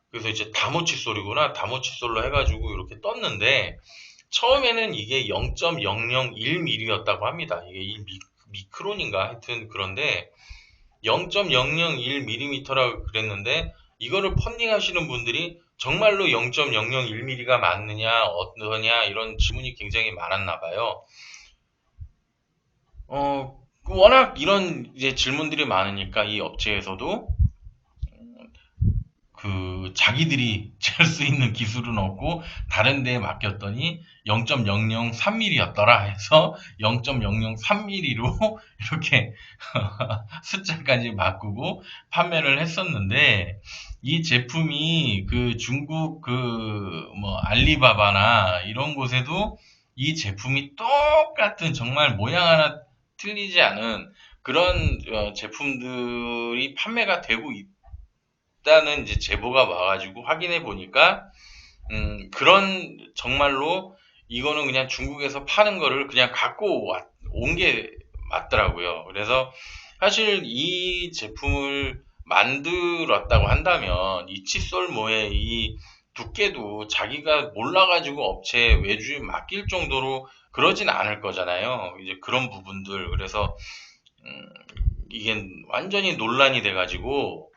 그래서 이제 다모 칫솔이구나. 다모 칫솔로 해가지고 이렇게 떴는데, 처음에는 이게 0.001mm였다고 합니다. 이게 미크론인가 하여튼 그런데 0.001mm라고 그랬는데, 이거를 펀딩 하시는 분들이 정말로 0.001mm가 맞느냐 어떠냐 이런 질문이 굉장히 많았나 봐요. 워낙 이런 이제 질문들이 많으니까 이 업체에서도 그 자기들이 잴 수 있는 기술은 없고 다른 데에 맡겼더니 0.003mm였더라 해서 0.003mm로 이렇게 숫자까지 바꾸고 판매를 했었는데, 이 제품이 그 중국 그 뭐 알리바바나 이런 곳에도 이 제품이 똑같은 정말 모양 하나 틀리지 않은 그런 제품들이 판매가 되고 있다는 이제 제보가 와가지고 확인해 보니까 그런 정말로 이거는 그냥 중국에서 파는 거를 그냥 갖고 온 게 맞더라고요. 그래서 사실 이 제품을 만들었다고 한다면 이 칫솔모의 이 두께도 자기가 몰라가지고 업체 외주에 맡길 정도로 그러진 않을 거잖아요. 이제 그런 부분들. 그래서 음, 이게 완전히 논란이 돼가지고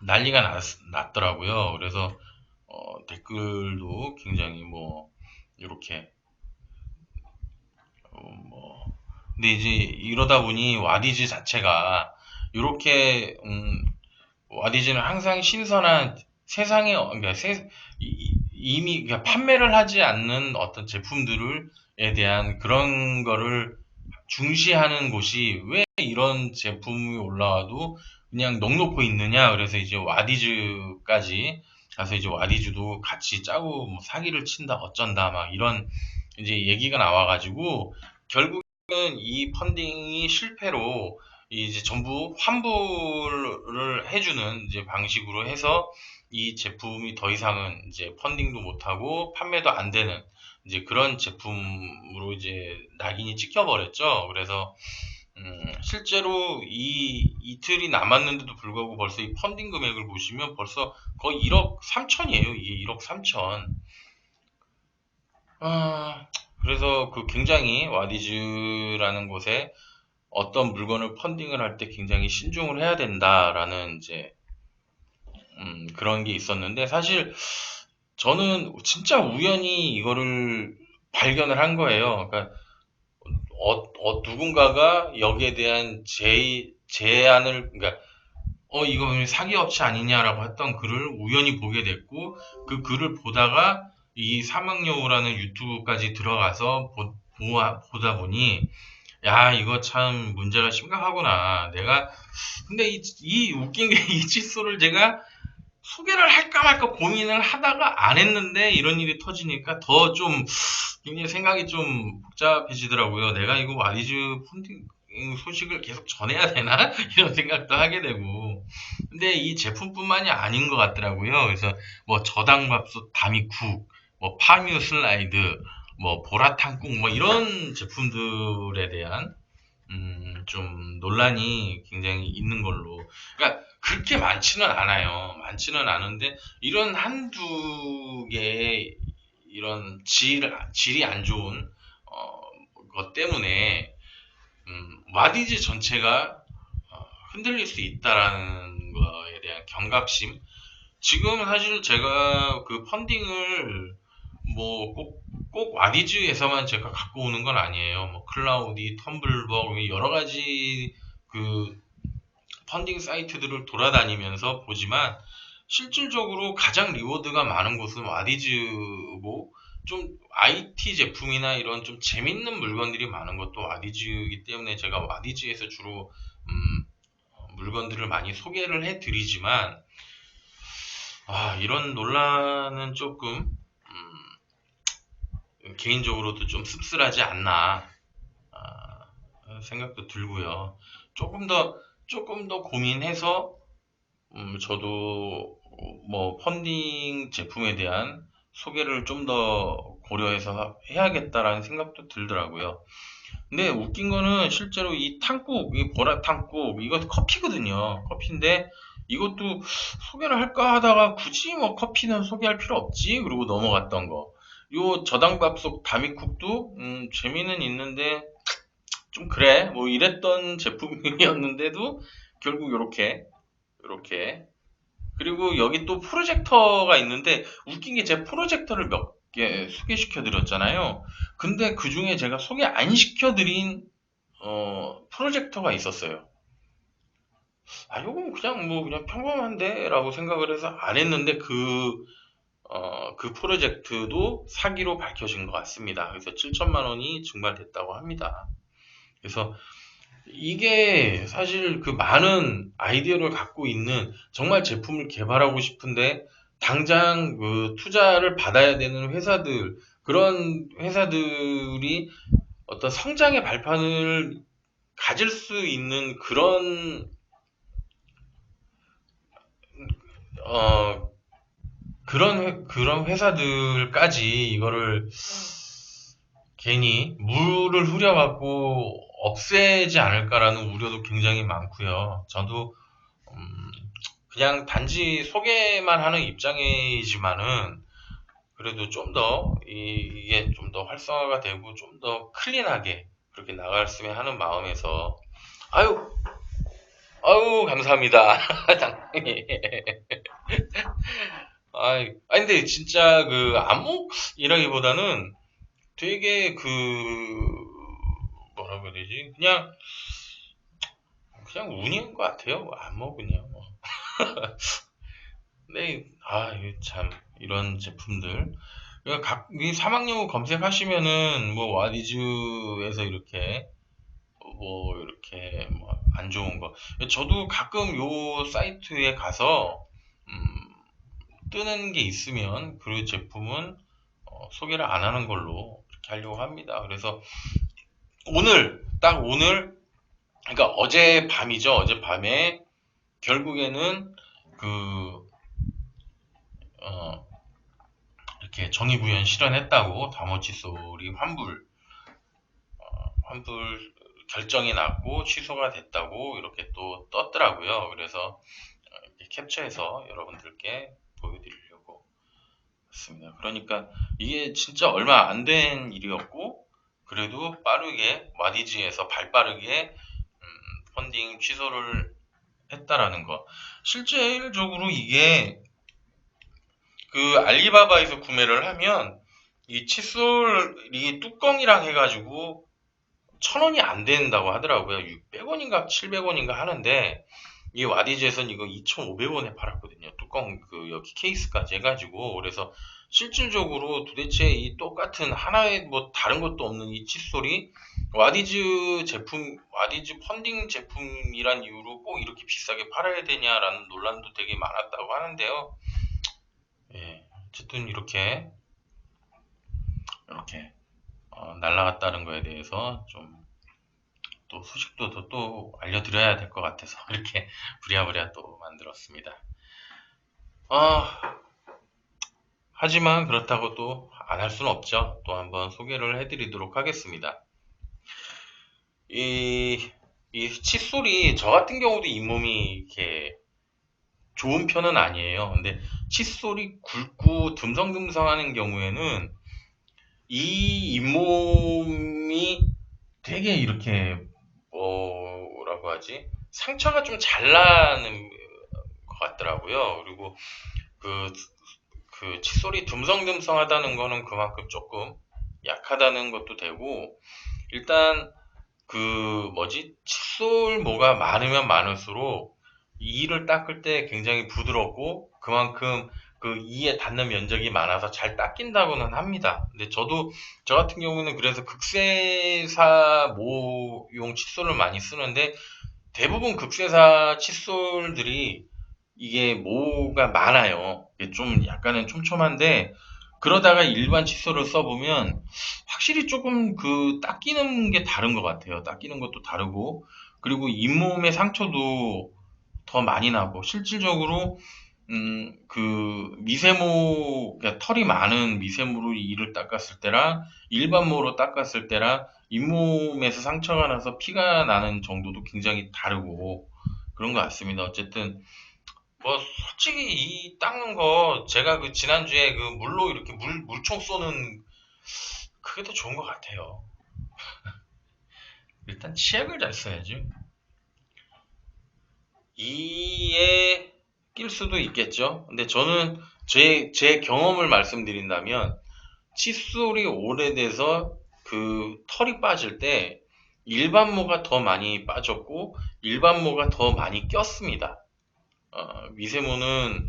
난리가 났더라고요. 그래서 댓글도 굉장히 뭐 이렇게 뭐 근데 이제 이러다 보니 와디즈 자체가 이렇게 와디즈는 항상 신선한 세상에 그러니까 이미 그러니까 판매를 하지 않는 어떤 제품들에 대한 그런 거를 중시하는 곳이 왜 이런 제품이 올라와도 그냥 넋놓고 있느냐. 그래서 이제 와디즈까지 가서 이제 와디즈도 같이 짜고 뭐 사기를 친다 어쩐다 막 이런 이제 얘기가 나와가지고, 결국은 이 펀딩이 실패로 이제 전부 환불을 해주는 이제 방식으로 해서 이 제품이 더 이상은 이제 펀딩도 못하고 판매도 안 되는 이제 그런 제품으로 이제 낙인이 찍혀버렸죠. 그래서 실제로 이 이틀이 남았는데도 불구하고 벌써 이 펀딩 금액을 보시면 벌써 거의 1억 3천이에요. 이게 1억 3천. 아, 그래서 그 굉장히 와디즈라는 곳에 어떤 물건을 펀딩을 할 때 굉장히 신중을 해야 된다라는 이제 그런 게 있었는데, 사실 저는 진짜 우연히 이거를 발견을 한 거예요. 그러니까 누군가가 여기에 대한 제안을, 그러니까 이거 사기 업체 아니냐라고 했던 글을 우연히 보게 됐고, 그 글을 보다가 이 사막여우라는 유튜브까지 들어가서 보다 보니, 야, 이거 참 문제가 심각하구나. 근데 이 웃긴 게 이 칫솔을 제가 소개를 할까 말까 고민을 하다가 안 했는데 이런 일이 터지니까 더 좀 굉장히 생각이 좀 복잡해지더라고요. 내가 이거 와디즈 펀딩 소식을 계속 전해야 되나? 이런 생각도 하게 되고. 근데 이 제품뿐만이 아닌 것 같더라고요. 그래서 뭐 저당밥솥 다미쿡, 뭐 파뮤 슬라이드, 뭐 보라탕국, 뭐 이런 제품들에 대한 좀 논란이 굉장히 있는 걸로. 그러니까 그렇게 많지는 않아요. 많지는 않은데 이런 한두 개의 이런 질이 안 좋은 것 때문에 와디즈 전체가 흔들릴 수 있다라는 거에 대한 경각심. 지금 사실 제가 그 펀딩을 뭐 꼭 와디즈에서만 제가 갖고 오는 건 아니에요. 뭐 클라우디, 텀블벅 여러 가지 그 펀딩 사이트들을 돌아다니면서 보지만 실질적으로 가장 리워드가 많은 곳은 와디즈고, 좀 IT 제품이나 이런 좀 재밌는 물건들이 많은 것도 와디즈이기 때문에 제가 와디즈에서 주로 물건들을 많이 소개를 해드리지만, 이런 논란은 조금 개인적으로도 좀 씁쓸하지 않나 생각도 들고요. 조금 더 고민해서 저도 뭐 펀딩 제품에 대한 소개를 좀 더 고려해서 해야겠다라는 생각도 들더라고요. 근데 웃긴 거는 실제로 이 탕국, 이 보라 탕국, 이거 커피거든요. 커피인데 이것도 소개를 할까 하다가 굳이 뭐 커피는 소개할 필요 없지, 그러고 넘어갔던 거. 요 저당밥솥 다미쿡도 재미는 있는데 좀 그래 뭐 이랬던 제품이었는데도 결국 요렇게. 그리고 여기 또 프로젝터가 있는데 웃긴 게 제가 프로젝터를 몇 개 소개시켜 드렸잖아요. 근데 그 중에 제가 소개 안 시켜 드린 프로젝터가 있었어요. 요건 그냥 뭐 그냥 평범한데 라고 생각을 해서 안 했는데 그 프로젝트도 사기로 밝혀진 것 같습니다. 그래서 7천만 원이 증발됐다고 합니다. 그래서 이게 사실 그 많은 아이디어를 갖고 있는, 정말 제품을 개발하고 싶은데 당장 그 투자를 받아야 되는 회사들, 그런 회사들이 어떤 성장의 발판을 가질 수 있는 어, 그런 회사들까지 이거를 괜히 물을 흐려갖고 없애지 않을까라는 우려도 굉장히 많고요. 저도 음, 그냥 단지 소개만 하는 입장이지만은 그래도 좀 더 이게 좀 더 활성화가 되고 좀 더 클린하게 그렇게 나갔으면 하는 마음에서. 아유 아유 감사합니다. 당연히. 아니 근데 진짜 그 안목이라기보다는 되게 그 뭐라고 해야 되지? 그냥 운인 것 같아요. 안목은요. 근데 이거 참 이런 제품들, 그러니까 이 사막여우 검색하시면은 뭐 와디즈에서 이렇게 뭐 안 좋은 거, 저도 가끔 요 사이트에 가서 뜨는 게 있으면 그 제품은 소개를 안 하는 걸로 이렇게 하려고 합니다. 그래서 오늘, 그러니까 어젯밤이죠. 어젯밤에 결국에는 그 어, 이렇게 정의구현 실현했다고 다모치솔이 환불 결정이 났고 취소가 됐다고 이렇게 또 떴더라고요. 그래서 이렇게 캡처해서 여러분들께 보여드리려고 했습니다. 그러니까 이게 진짜 얼마 안 된 일이었고, 그래도 빠르게 와디즈에서 발빠르게 펀딩 취소를 했다라는 거. 실질적으로 이게 그 알리바바에서 구매를 하면 이 칫솔이 뚜껑이랑 해가지고 1,000원이 안 된다고 하더라고요. 600원인가 700원인가 하는데 이 와디즈에서는 이거 2,500원에 팔았거든요. 뚜껑 그 여기 케이스까지 해가지고. 그래서 실질적으로 도대체 이 똑같은 하나의 뭐 다른 것도 없는 이 칫솔이 와디즈 펀딩 제품이란 이유로 꼭 이렇게 비싸게 팔아야 되냐라는 논란도 되게 많았다고 하는데요. 예, 어쨌든 이렇게 날라갔다는 거에 대해서 좀 또 소식도 또 알려드려야 될 것 같아서 이렇게 부랴부랴 또 만들었습니다. 하지만 그렇다고 또 안 할 수는 없죠. 또 한번 소개를 해드리도록 하겠습니다. 이 칫솔이 저 같은 경우도 잇몸이 이렇게 좋은 편은 아니에요. 근데 칫솔이 굵고 듬성듬성하는 경우에는 이 잇몸이 되게 이렇게 뭐지? 상처가 좀 잘 나는 것 같더라고요. 그리고 그, 그 칫솔이 듬성듬성하다는 거는 그만큼 조금 약하다는 것도 되고, 일단 그 뭐지? 칫솔모가 많으면 많을수록 이를 닦을 때 굉장히 부드럽고 그만큼 그 이에 닿는 면적이 많아서 잘 닦인다고는 합니다. 근데 저 같은 경우는 그래서 극세사 모용 칫솔을 많이 쓰는데, 대부분 극세사 칫솔들이 이게 모가 많아요. 이게 좀 약간은 촘촘한데, 그러다가 일반 칫솔을 써보면 확실히 조금 그 닦이는 게 다른 것 같아요. 닦이는 것도 다르고, 그리고 잇몸의 상처도 더 많이 나고, 실질적으로 그 미세모, 그러니까 털이 많은 미세모로 이를 닦았을 때랑 일반 모로 닦았을 때랑 잇몸에서 상처가 나서 피가 나는 정도도 굉장히 다르고 그런 것 같습니다. 어쨌든 뭐 솔직히 이 닦는 거 제가 그 지난주에 그 물로 이렇게 물총 쏘는 그게 더 좋은 것 같아요. 일단 치약을 잘 써야지. 이에 낄 수도 있겠죠. 근데 저는 제 경험을 말씀드린다면 칫솔이 오래돼서 그 털이 빠질 때 일반모가 더 많이 빠졌고 일반모가 더 많이 꼈습니다. 미세모는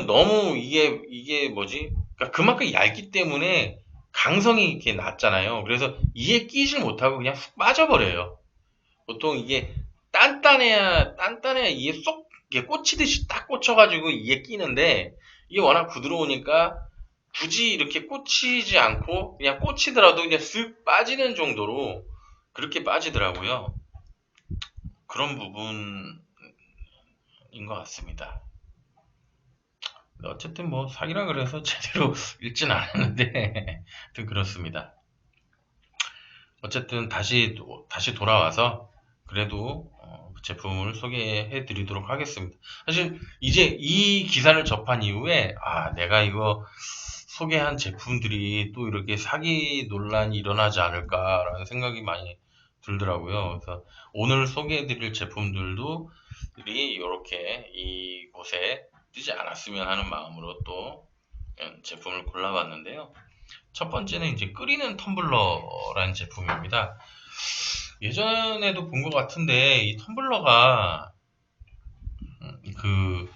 너무 이게 뭐지? 그러니까 그만큼 얇기 때문에 강성이 이렇게 낮잖아요. 그래서 이에 끼질 못하고 그냥 훅 빠져버려요. 보통 이게 단단해야 이게 쏙 이게 꽂히듯이 딱 꽂혀가지고 이에 끼는데, 이게 워낙 부드러우니까 굳이 이렇게 꽂히지 않고 그냥 꽂히더라도 그냥 쓱 빠지는 정도로 그렇게 빠지더라고요. 그런 부분인 것 같습니다. 어쨌든 뭐 사기라 그래서 제대로 읽진 않았는데 하여튼 그렇습니다. 어쨌든 다시 돌아와서 그래도 그 제품을 소개해 드리도록 하겠습니다. 사실 이제 이 기사를 접한 이후에 내가 이거 소개한 제품들이 또 이렇게 사기 논란이 일어나지 않을까라는 생각이 많이 들더라고요. 그래서 오늘 소개해 드릴 제품들도 이렇게 이곳에 뜨지 않았으면 하는 마음으로 또 제품을 골라봤는데요. 첫 번째는 이제 끓이는 텀블러라는 제품입니다. 예전에도 본 것 같은데 이 텀블러가 그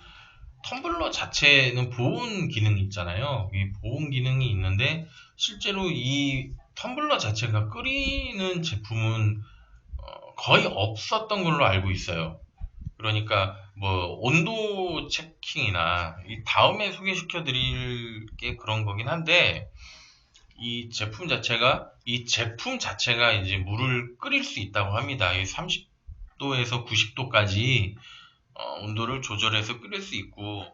텀블러 자체는 보온 기능이 있잖아요. 이 보온 기능이 있는데 실제로 이 텀블러 자체가 끓이는 제품은 거의 없었던 걸로 알고 있어요. 그러니까 뭐 온도 체킹이나 이 다음에 소개시켜 드릴 게 그런 거긴 한데, 이 제품 자체가 이제 물을 끓일 수 있다고 합니다. 이 30도에서 90도까지 온도를 조절해서 끓일 수 있고,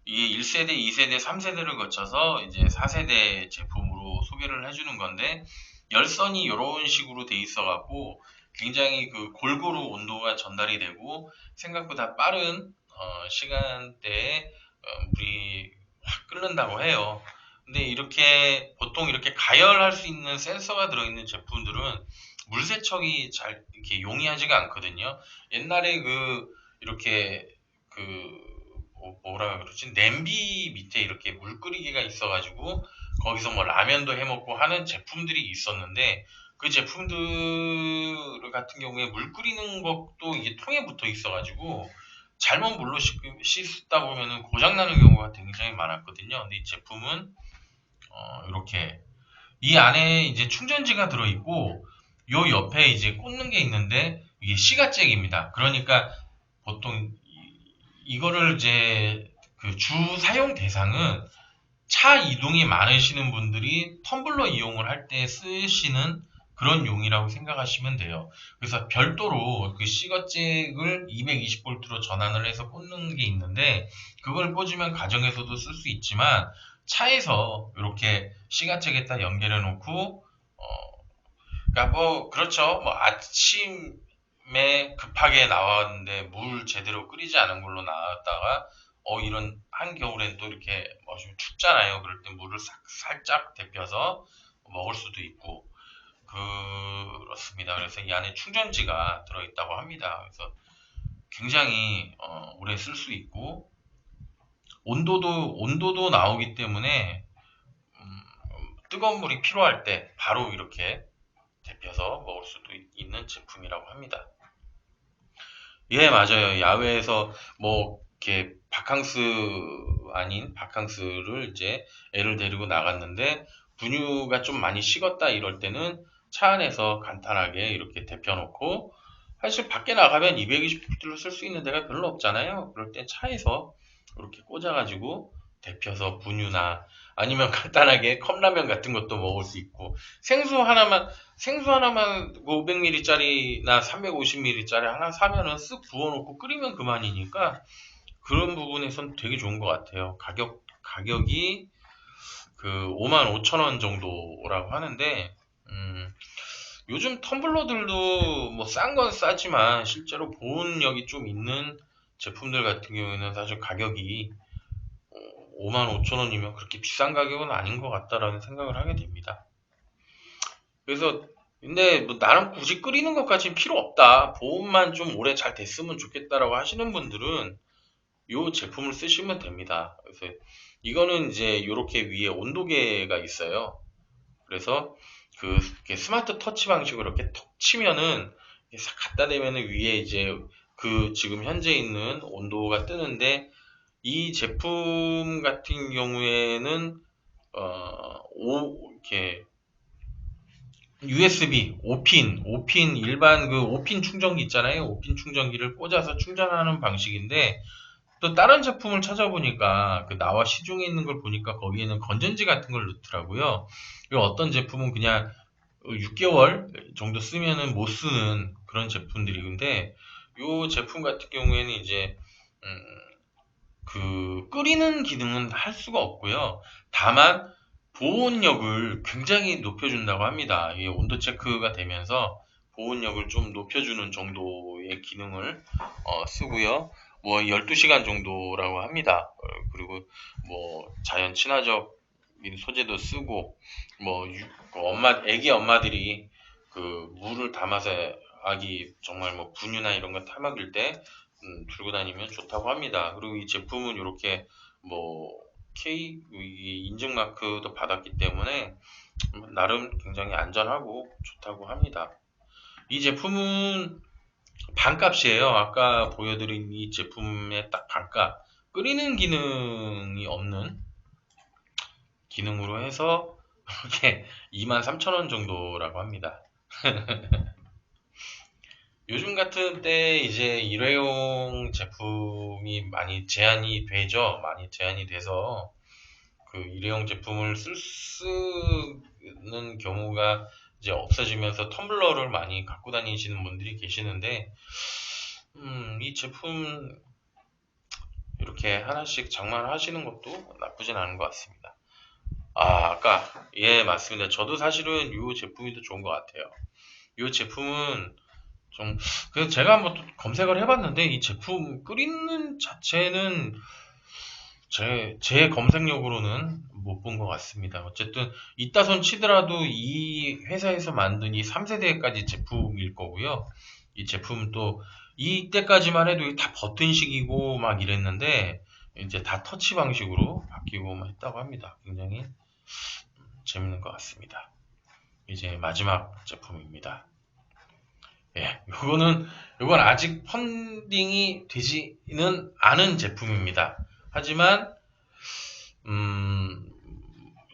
이 1세대, 2세대, 3세대를 거쳐서 이제 4세대 제품으로 소개를 해주는 건데, 열선이 이런 식으로 돼 있어 갖고 굉장히 그 골고루 온도가 전달이 되고 생각보다 빠른 시간대에 물이 확 끓는다고 해요. 근데 이렇게 보통 이렇게 가열할 수 있는 센서가 들어있는 제품들은 물 세척이 잘 이렇게 용이하지가 않거든요. 옛날에 이렇게 뭐라 그러지? 냄비 밑에 이렇게 물 끓이기가 있어가지고 거기서 뭐 라면도 해 먹고 하는 제품들이 있었는데, 그 제품들 같은 경우에 물 끓이는 것도 이게 통에 붙어 있어가지고 잘못 물로 씻다 보면은 고장 나는 경우가 굉장히 많았거든요. 근데 이 제품은 이렇게 이 안에 이제 충전지가 들어있고 요 옆에 이제 꽂는 게 있는데 이게 시가잭입니다. 그러니까 보통 이거를 이제 그 주 사용 대상은 차 이동이 많으시는 분들이 텀블러 이용을 할 때 쓰시는 그런 용이라고 생각하시면 돼요. 그래서 별도로 그 시거잭을 220V로 전환을 해서 꽂는 게 있는데, 그걸 꽂으면 가정에서도 쓸 수 있지만 차에서 이렇게 시가잭에다 연결해 놓고 그러니까 뭐 그렇죠. 뭐 아침에 급하게 나왔는데 물 제대로 끓이지 않은 걸로 나왔다가 이런 한겨울엔 또 이렇게 좀 춥잖아요. 그럴 때 물을 살짝 데펴서 먹을 수도 있고, 그렇습니다. 그래서 이 안에 충전지가 들어있다고 합니다. 그래서 굉장히 오래 쓸 수 있고 온도도 나오기 때문에 뜨거운 물이 필요할 때 바로 이렇게 데펴서 먹을 수도 있는 제품이라고 합니다. 예, 맞아요. 야외에서 뭐 이렇게 바캉스 아닌 바캉스를 이제 애를 데리고 나갔는데 분유가 좀 많이 식었다 이럴 때는 차 안에서 간단하게 이렇게 데펴놓고 사실 밖에 나가면 220V로 쓸 수 있는 데가 별로 없잖아요. 그럴 때 차에서 이렇게 꽂아가지고 데펴서 분유나 아니면 간단하게 컵라면 같은 것도 먹을 수 있고 생수 하나만 500ml짜리나 350ml짜리 하나 사면은 쓱 부어놓고 끓이면 그만이니까 그런 부분에선 되게 좋은 것 같아요. 가격이 그 55,000원 정도라고 하는데, 요즘 텀블러들도 뭐 싼 건 싸지만 실제로 보온력이 좀 있는 제품들 같은 경우에는 사실 가격이 55,000원이면 그렇게 비싼 가격은 아닌 것 같다라는 생각을 하게 됩니다. 그래서 근데 뭐 나는 굳이 끓이는 것까지는 필요 없다. 보온만 좀 오래 잘 됐으면 좋겠다라고 하시는 분들은 이 제품을 쓰시면 됩니다. 그래서 이거는 이제 이렇게 위에 온도계가 있어요. 그래서 그 이렇게 스마트 터치 방식으로 이렇게 톡 치면은 이렇게 싹 갖다 대면은 위에 이제 그 지금 현재 있는 온도가 뜨는데 이 제품 같은 경우에는 이렇게 USB 5핀 일반 그 5핀 충전기 있잖아요. 5핀 충전기를 꽂아서 충전하는 방식인데 또 다른 제품을 찾아보니까 그 나와 시중에 있는 걸 보니까 거기에는 건전지 같은 걸 넣더라고요. 그리고 어떤 제품은 그냥 6개월 정도 쓰면은 못 쓰는 그런 제품들이 근데 이 제품 같은 경우에는 이제 그 끓이는 기능은 할 수가 없고요. 다만 보온력을 굉장히 높여준다고 합니다. 이게 온도 체크가 되면서 보온력을 좀 높여주는 정도의 기능을 쓰고요. 뭐 12시간 정도라고 합니다. 그리고 뭐 자연 친화적인 소재도 쓰고 뭐 애기 엄마들이 그 물을 담아서 아기 정말 뭐 분유나 이런 거 타먹일 때 들고 다니면 좋다고 합니다. 그리고 이 제품은 이렇게 뭐 인증 마크도 받았기 때문에 나름 굉장히 안전하고 좋다고 합니다. 이 제품은 반값이에요. 아까 보여드린 이 제품의 딱 반값. 끓이는 기능이 없는 기능으로 해서 이렇게 23,000원 정도라고 합니다. 요즘 같은 때 이제 일회용 제품이 많이 제한이 되죠. 많이 제한이 돼서 그 일회용 제품을 쓰는 경우가 이제 없어지면서 텀블러를 많이 갖고 다니시는 분들이 계시는데, 이 제품 이렇게 하나씩 장만하시는 것도 나쁘진 않은 것 같습니다. 아까, 예, 맞습니다. 저도 사실은 이 제품이 더 좋은 것 같아요. 이 제품은 좀, 그래서 제가 한번 또 검색을 해봤는데, 이 제품 끓이는 자체는 제 검색력으로는 못 본 것 같습니다. 어쨌든, 이따 손 치더라도 이 회사에서 만든 이 3세대까지 제품일 거고요. 이 제품 또, 이때까지만 해도 다 버튼식이고 막 이랬는데, 이제 다 터치 방식으로 바뀌고 막 했다고 합니다. 굉장히 재밌는 것 같습니다. 이제 마지막 제품입니다. 예, 요건 아직 펀딩이 되지는 않은 제품입니다. 하지만, 음,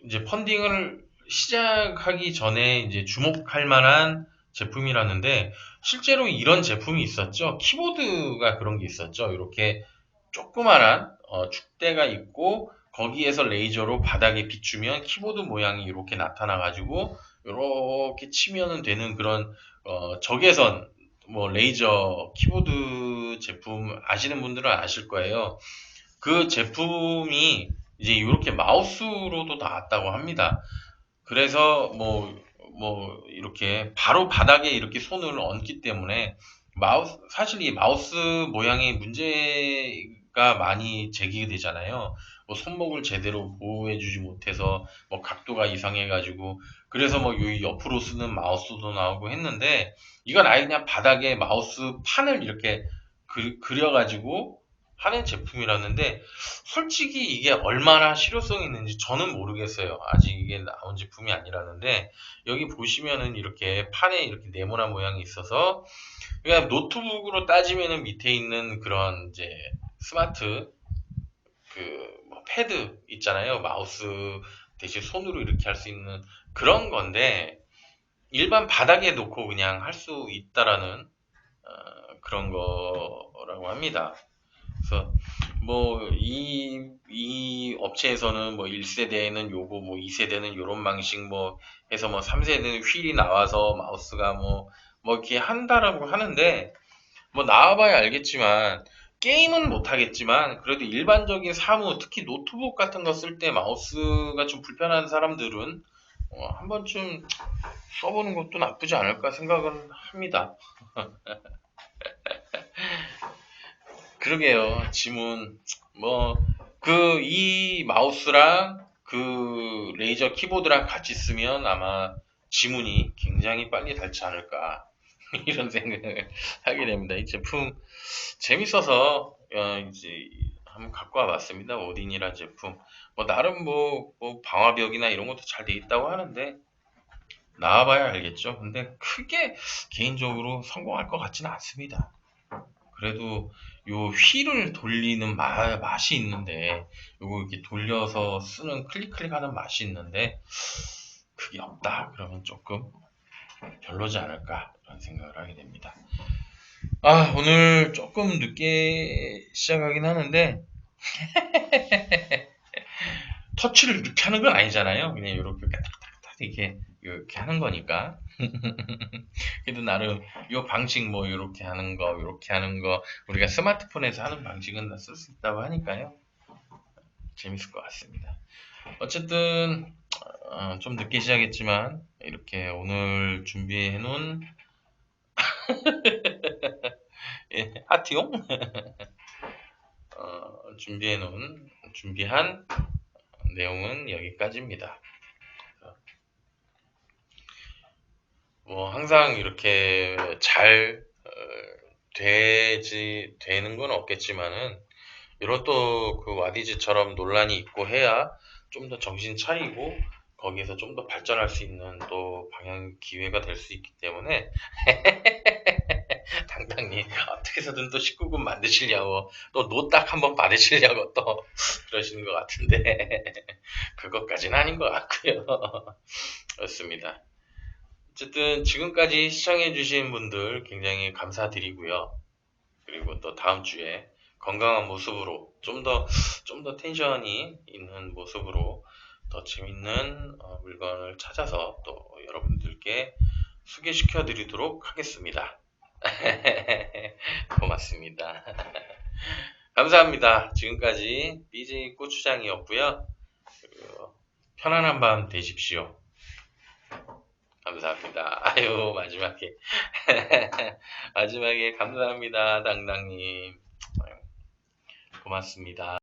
이제 펀딩을 시작하기 전에 이제 주목할 만한 제품이라는데, 실제로 이런 제품이 있었죠. 키보드가 그런 게 있었죠. 이렇게 조그만한 축대가 있고, 거기에서 레이저로 바닥에 비추면 키보드 모양이 이렇게 나타나가지고, 이렇게 치면은 되는 그런 적외선 뭐 레이저 키보드 제품 아시는 분들은 아실 거예요. 그 제품이 이제 이렇게 마우스로도 나왔다고 합니다. 그래서 뭐 이렇게 바로 바닥에 이렇게 손을 얹기 때문에 사실 이 마우스 모양의 문제가 문제가 많이 제기되잖아요. 뭐 손목을 제대로 보호해주지 못해서 뭐 각도가 이상해가지고 그래서 뭐 요 옆으로 쓰는 마우스도 나오고 했는데 이건 아예 그냥 바닥에 마우스 판을 이렇게 그려가지고 하는 제품이라는데 솔직히 이게 얼마나 실효성이 있는지 저는 모르겠어요. 아직 이게 나온 제품이 아니라는데 여기 보시면은 이렇게 판에 이렇게 네모난 모양이 있어서 그냥 노트북으로 따지면은 밑에 있는 그런 이제 스마트 그뭐 패드 있잖아요. 마우스 대신 손으로 이렇게 할 수 있는 그런 건데 일반 바닥에 놓고 그냥 할 수 있다라는 그런 거라고 합니다. 그래서 뭐 이 업체에서는 뭐 1세대에는 요거 뭐 2세대는 요런 방식 뭐 해서 뭐 3세대는 휠이 나와서 마우스가 뭐 이렇게 한다라고 하는데 뭐 나와봐야 알겠지만 게임은 못하겠지만 그래도 일반적인 사무 특히 노트북 같은 거 쓸 때 마우스가 좀 불편한 사람들은 한 번쯤 써보는 것도 나쁘지 않을까 생각은 합니다. 그러게요. 지문 뭐 이 마우스랑 그 레이저 키보드랑 같이 쓰면 아마 지문이 굉장히 빨리 닳지 않을까 이런 생각을 하게 됩니다. 이 제품 재밌어서 이제 한번 갖고 와봤습니다. 오딘이라는 제품. 뭐 나름 뭐 방화벽이나 이런 것도 잘 돼 있다고 하는데 나와봐야 알겠죠. 근데 크게 개인적으로 성공할 것 같지는 않습니다. 그래도 요 휠을 돌리는 맛이 있는데 요거 이렇게 돌려서 쓰는 클릭하는 맛이 있는데 그게 없다 그러면 조금 별로지 않을까 그런 생각을 하게 됩니다. 오늘 조금 늦게 시작하긴 하는데 터치를 이렇게 하는 건 아니잖아요. 그냥 이렇게 딱딱딱 이렇게 하는 거니까. 그래도 나름 요 방식 뭐 이렇게 하는 거, 이렇게 하는 거 우리가 스마트폰에서 하는 방식은 다 쓸 수 있다고 하니까요. 재밌을 것 같습니다. 어쨌든 좀 늦게 시작했지만 이렇게 오늘 준비해 놓은 하트용 준비한 내용은 여기까지입니다. 뭐 항상 이렇게 잘 되는 건 없겠지만은 이런 또 그 와디즈처럼 논란이 있고 해야 좀 더 정신 차리고 거기에서 좀 더 발전할 수 있는 또 방향 기회가 될 수 있기 때문에 당당히 어떻게 해서든 또 19금 만드시려고 또 노딱 한번 받으시려고 또 그러시는 것 같은데 그것까지는 아닌 것 같고요. 그렇습니다. 어쨌든 지금까지 시청해주신 분들 굉장히 감사드리고요. 그리고 또 다음 주에 건강한 모습으로 좀 더 텐션이 있는 모습으로 더 재밌는 물건을 찾아서 또 여러분들께 소개시켜 드리도록 하겠습니다. 고맙습니다. 감사합니다. 지금까지 BJ 고추장이었고요. 편안한 밤 되십시오. 감사합니다. 아유, 마지막에. 마지막에 감사합니다, 당당님. 고맙습니다.